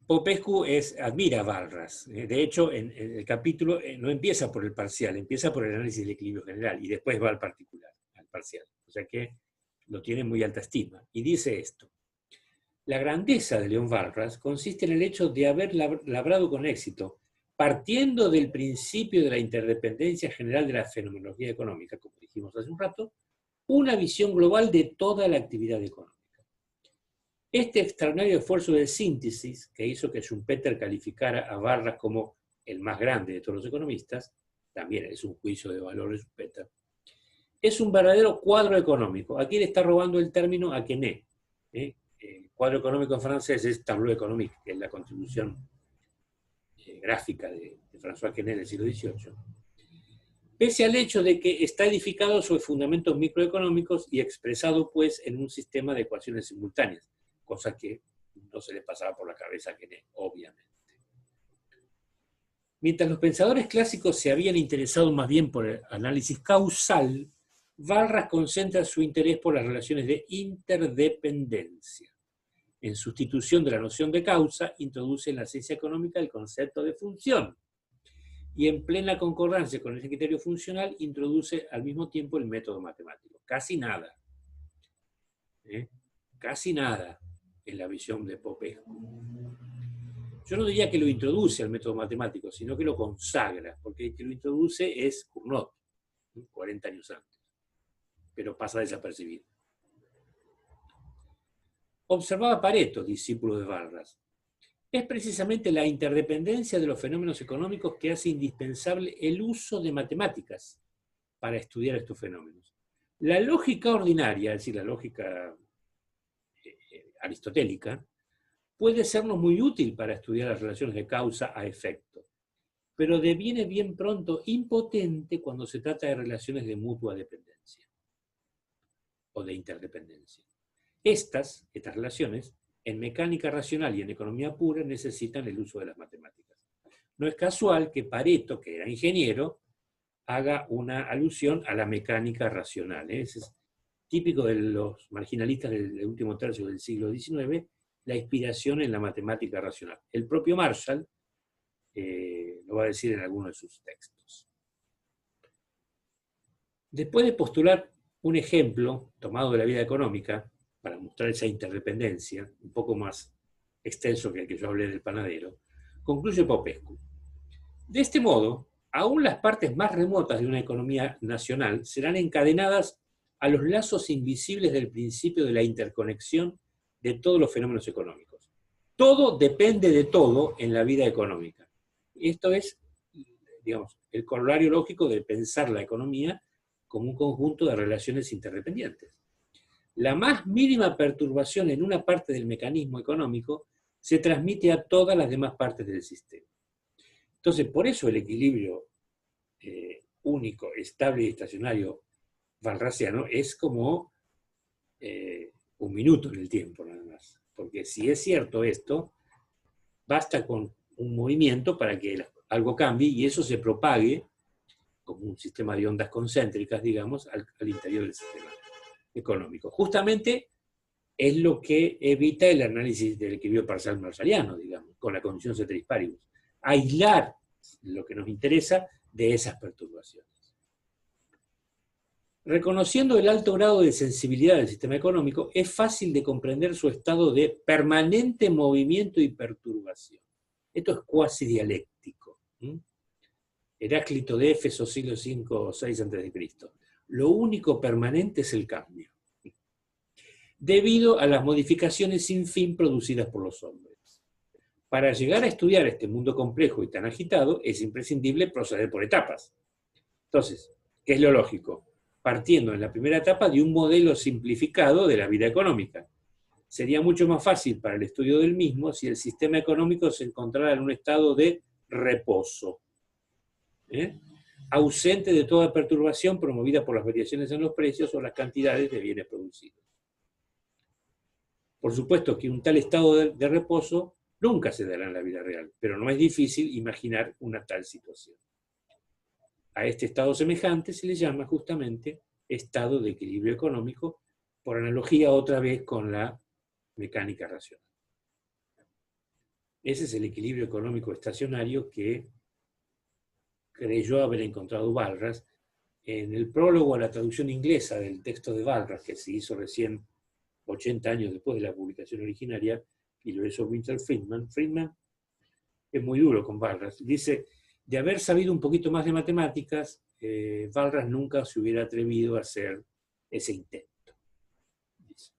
Popescu admira a Walras. De hecho, en el capítulo no empieza por el parcial, empieza por el análisis del equilibrio general y después va al particular, al parcial. O sea que lo tiene en muy alta estima. Y dice esto: la grandeza de Leon Walras consiste en el hecho de haber labrado con éxito, partiendo del principio de la interdependencia general de la fenomenología económica, como dijimos hace un rato, una visión global de toda la actividad económica. Este extraordinario esfuerzo de síntesis, que hizo que Schumpeter calificara a Walras como el más grande de todos los economistas, también es un juicio de valor de Schumpeter, es un verdadero cuadro económico. Aquí le está robando el término a Quesnay. El cuadro económico en francés es tableau économique, que es la contribución gráfica de François Quesnay del siglo XVIII. Pese al hecho de que está edificado sobre fundamentos microeconómicos y expresado, pues, en un sistema de ecuaciones simultáneas, cosa que no se le pasaba por la cabeza a Quesnay, obviamente. Mientras los pensadores clásicos se habían interesado más bien por el análisis causal, Walras concentra su interés por las relaciones de interdependencia. En sustitución de la noción de causa, introduce en la ciencia económica el concepto de función. Y en plena concordancia con ese criterio funcional, introduce al mismo tiempo el método matemático. Casi nada. Casi nada en la visión de Popescu. Yo no diría que lo introduce al método matemático, sino que lo consagra, porque el que lo introduce es Cournot, 40 años antes, pero pasa desapercibido. Observaba Pareto, discípulo de Walras. Es precisamente la interdependencia de los fenómenos económicos que hace indispensable el uso de matemáticas para estudiar estos fenómenos. La lógica ordinaria, es decir, la lógica aristotélica, puede sernos muy útil para estudiar las relaciones de causa a efecto, pero deviene bien pronto impotente cuando se trata de relaciones de mutua dependencia o de interdependencia. Estas relaciones, en mecánica racional y en economía pura, necesitan el uso de las matemáticas. No es casual que Pareto, que era ingeniero, haga una alusión a la mecánica racional. Ese es típico de los marginalistas del último tercio del siglo XIX, la inspiración en la matemática racional. El propio Marshall lo va a decir en alguno de sus textos. Después de postular un ejemplo tomado de la vida económica, para mostrar esa interdependencia, un poco más extenso que el que yo hablé del panadero, concluye Popescu. De este modo, aún las partes más remotas de una economía nacional serán encadenadas a los lazos invisibles del principio de la interconexión de todos los fenómenos económicos. Todo depende de todo en la vida económica. Esto es, digamos, el corolario lógico de pensar la economía como un conjunto de relaciones interdependientes. La más mínima perturbación en una parte del mecanismo económico se transmite a todas las demás partes del sistema. Entonces, por eso el equilibrio único, estable y estacionario walrasiano es como un minuto en el tiempo nada más. Porque si es cierto esto, basta con un movimiento para que algo cambie y eso se propague como un sistema de ondas concéntricas, digamos, al interior del sistema económico. Justamente es lo que evita el análisis del equilibrio parcial marshalliano, digamos, con la condición ceteris paribus. Aislar lo que nos interesa de esas perturbaciones. Reconociendo el alto grado de sensibilidad del sistema económico, es fácil de comprender su estado de permanente movimiento y perturbación. Esto es cuasi dialéctico. Heráclito de Éfeso, siglo V o VI a.C. Lo único permanente es el cambio, debido a las modificaciones sin fin producidas por los hombres. Para llegar a estudiar este mundo complejo y tan agitado, es imprescindible proceder por etapas. Entonces, ¿qué es lo lógico? Partiendo en la primera etapa de un modelo simplificado de la vida económica. Sería mucho más fácil para el estudio del mismo si el sistema económico se encontrara en un estado de reposo, ausente de toda perturbación promovida por las variaciones en los precios o las cantidades de bienes producidos. Por supuesto que un tal estado de reposo nunca se dará en la vida real, pero no es difícil imaginar una tal situación. A este estado semejante se le llama justamente estado de equilibrio económico, por analogía otra vez con la mecánica racional. Ese es el equilibrio económico estacionario que creyó haber encontrado Walras en el prólogo a la traducción inglesa del texto de Walras, que se hizo recién 80 años después de la publicación originaria, y lo hizo Winter Friedman. Friedman es muy duro con Walras. Dice, de haber sabido un poquito más de matemáticas, Walras nunca se hubiera atrevido a hacer ese intento. Dice.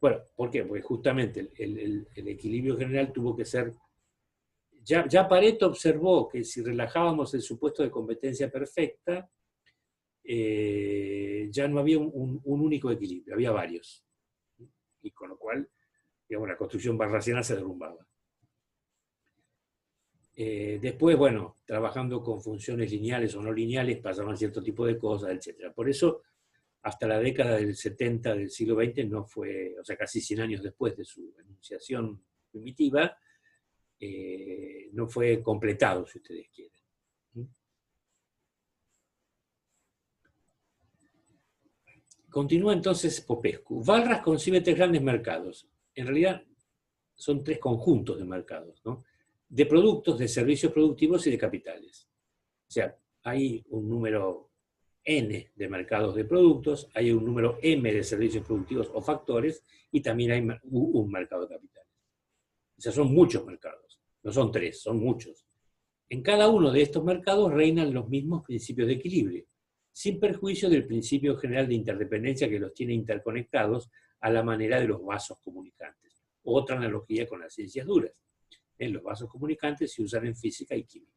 Bueno, ¿por qué? Porque justamente el equilibrio general tuvo que ser... Ya Pareto observó que si relajábamos el supuesto de competencia perfecta, ya no había un único equilibrio, había varios. Y con lo cual, digamos, la construcción walrasiana se derrumbaba. Después, bueno, trabajando con funciones lineales o no lineales, pasaban cierto tipo de cosas, etc. Por eso, hasta la década del 70 del siglo XX no fue, o sea, casi 100 años después de su enunciación primitiva, no fue completado, si ustedes quieren. Continúa entonces Popescu. Walras concibe tres grandes mercados. En realidad son tres conjuntos de mercados, ¿no? De productos, de servicios productivos y de capitales. O sea, hay un número N de mercados de productos, hay un número M de servicios productivos o factores, y también hay un mercado de capitales. O sea, son muchos mercados, no son tres, son muchos. En cada uno de estos mercados reinan los mismos principios de equilibrio, sin perjuicio del principio general de interdependencia que los tiene interconectados a la manera de los vasos comunicantes. Otra analogía con las ciencias duras. Los vasos comunicantes se usan en física y química.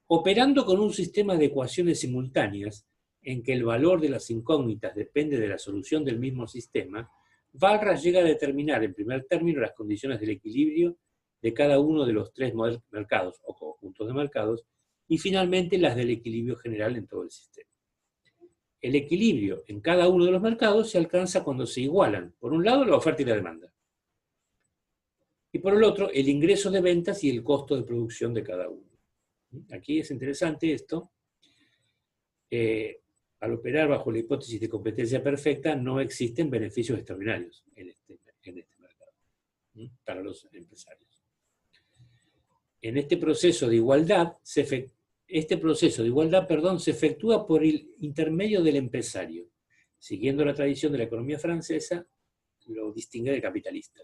Operando con un sistema de ecuaciones simultáneas, en que el valor de las incógnitas depende de la solución del mismo sistema, Walras llega a determinar en primer término las condiciones del equilibrio de cada uno de los tres mercados o conjuntos de mercados, y finalmente las del equilibrio general en todo el sistema. El equilibrio en cada uno de los mercados se alcanza cuando se igualan, por un lado, la oferta y la demanda, y por el otro, el ingreso de ventas y el costo de producción de cada uno. Aquí es interesante esto. Al operar bajo la hipótesis de competencia perfecta, no existen beneficios extraordinarios en este mercado para los empresarios. En este proceso de igualdad, se efectúa por el intermedio del empresario. Siguiendo la tradición de la economía francesa, lo distingue del capitalista,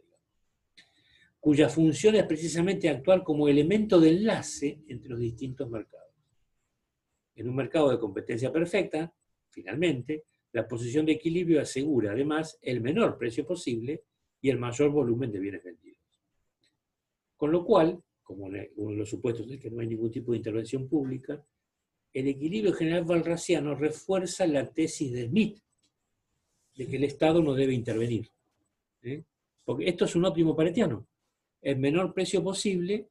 cuya función es precisamente actuar como elemento de enlace entre los distintos mercados. En un mercado de competencia perfecta, finalmente, la posición de equilibrio asegura además el menor precio posible y el mayor volumen de bienes vendidos. Con lo cual, como uno de los supuestos es que no hay ningún tipo de intervención pública, el equilibrio general walrasiano refuerza la tesis de Smith de que el Estado no debe intervenir. Porque esto es un óptimo paretiano. El menor precio posible,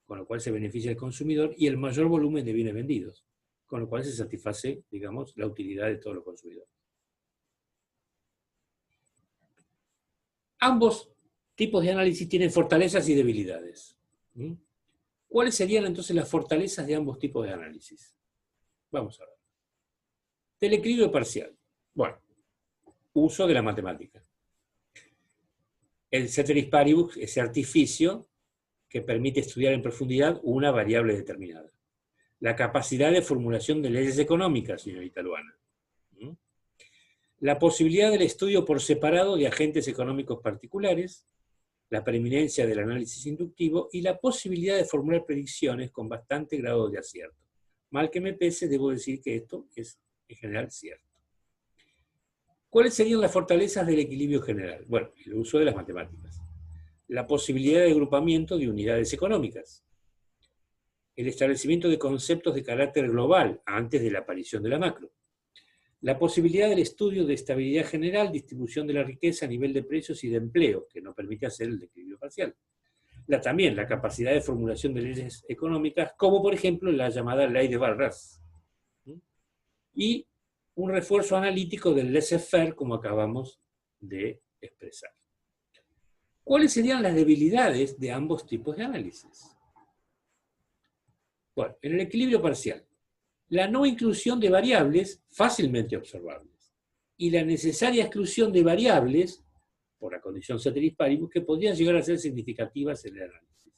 con lo cual se beneficia el consumidor, y el mayor volumen de bienes vendidos, con lo cual se satisface, digamos, la utilidad de todos los consumidores. Ambos tipos de análisis tienen fortalezas y debilidades. ¿Cuáles serían entonces las fortalezas de ambos tipos de análisis? Vamos a ver. Del equilibrio parcial. Bueno, uso de la matemática. El ceteris paribus, ese artificio que permite estudiar en profundidad una variable determinada. La capacidad de formulación de leyes económicas, señorita Luana. La posibilidad del estudio por separado de agentes económicos particulares, la preeminencia del análisis inductivo y la posibilidad de formular predicciones con bastante grado de acierto. Mal que me pese, debo decir que esto es en general cierto. ¿Cuáles serían las fortalezas del equilibrio general? Bueno, el uso de las matemáticas. La posibilidad de agrupamiento de unidades económicas. El establecimiento de conceptos de carácter global antes de la aparición de la macro. La posibilidad del estudio de estabilidad general, distribución de la riqueza a nivel de precios y de empleo, que no permite hacer el equilibrio parcial. También la capacidad de formulación de leyes económicas, como por ejemplo la llamada ley de Walras. Y un refuerzo analítico del laissez-faire, como acabamos de expresar. ¿Cuáles serían las debilidades de ambos tipos de análisis? Bueno, en el equilibrio parcial, la no inclusión de variables fácilmente observables y la necesaria exclusión de variables, por la condición ceteris paribus, que podrían llegar a ser significativas en el análisis.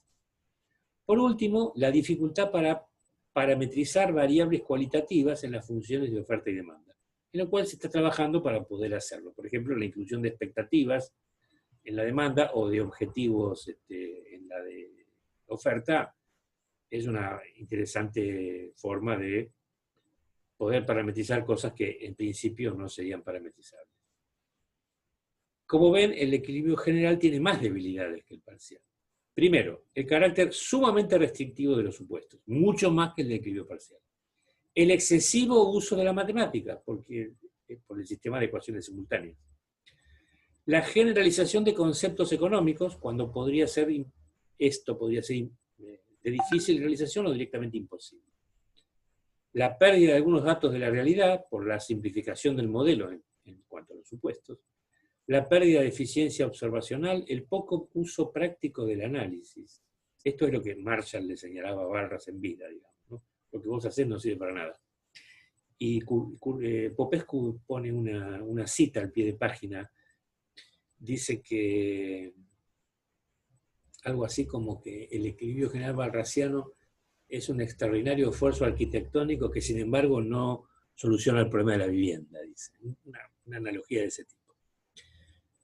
Por último, la dificultad para parametrizar variables cualitativas en las funciones de oferta y demanda, en lo cual se está trabajando para poder hacerlo. Por ejemplo, la inclusión de expectativas en la demanda o de objetivos en la de oferta es una interesante forma de poder parametrizar cosas que en principio no serían parametrizables. Como ven, el equilibrio general tiene más debilidades que el parcial. Primero, el carácter sumamente restrictivo de los supuestos, mucho más que el de equilibrio parcial. El excesivo uso de la matemática, por el sistema de ecuaciones simultáneas. La generalización de conceptos económicos, cuando esto podría ser de difícil realización o directamente imposible. La pérdida de algunos datos de la realidad por la simplificación del modelo en cuanto a los supuestos. La pérdida de eficiencia observacional, el poco uso práctico del análisis. Esto es lo que Marshall le señalaba a Walras en vida, digamos, ¿no? Lo que vos hacés no sirve para nada. Y Popescu pone una cita al pie de página. Dice que algo así como que el equilibrio general walrasiano es un extraordinario esfuerzo arquitectónico que sin embargo no soluciona el problema de la vivienda, dice. Una analogía de ese tipo.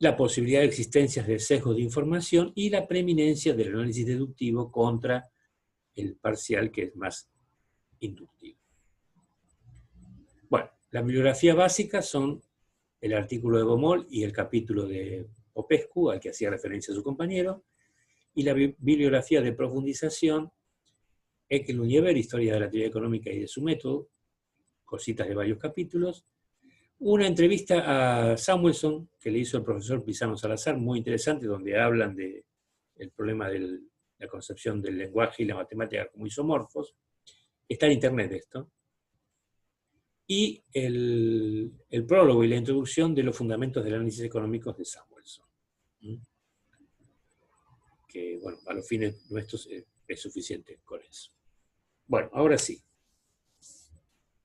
La posibilidad de existencias de sesgos de información y la preeminencia del análisis deductivo contra el parcial, que es más inductivo. Bueno, la bibliografía básica son el artículo de Baumol y el capítulo de Popescu, al que hacía referencia su compañero, y la bibliografía de profundización, Eckel-Univer, Historia de la Teoría Económica y de su método, cositas de varios capítulos, una entrevista a Samuelson que le hizo el profesor Pisano Salazar, muy interesante, donde hablan del problema de la concepción del lenguaje y la matemática como isomorfos. Está en internet esto. Y el prólogo y la introducción de los fundamentos del análisis económico de Samuelson. Que, bueno, a los fines nuestros es suficiente con eso. Bueno, ahora sí.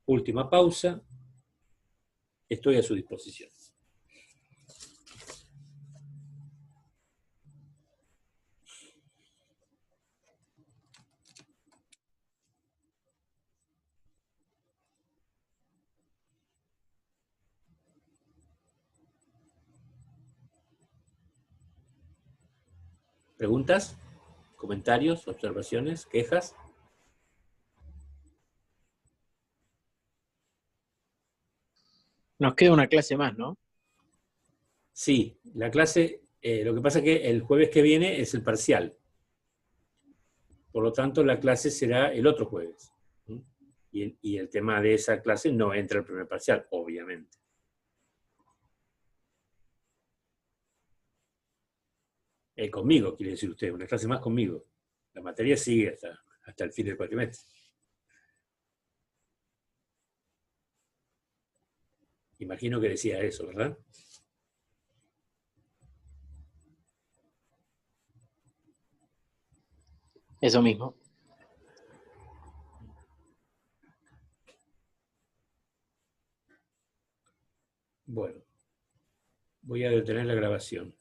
Última pausa. Estoy a su disposición. ¿Preguntas? ¿Comentarios? ¿Observaciones? ¿Quejas? Nos queda una clase más, ¿no? Sí, la clase, lo que pasa es que el jueves que viene es el parcial. Por lo tanto, la clase será el otro jueves. Y el tema de esa clase no entra al primer parcial, obviamente. Conmigo, quiere decir usted, una clase más conmigo. La materia sigue hasta el fin del cuatrimestre. Imagino que decía eso, ¿verdad? Eso mismo. Bueno, voy a detener la grabación.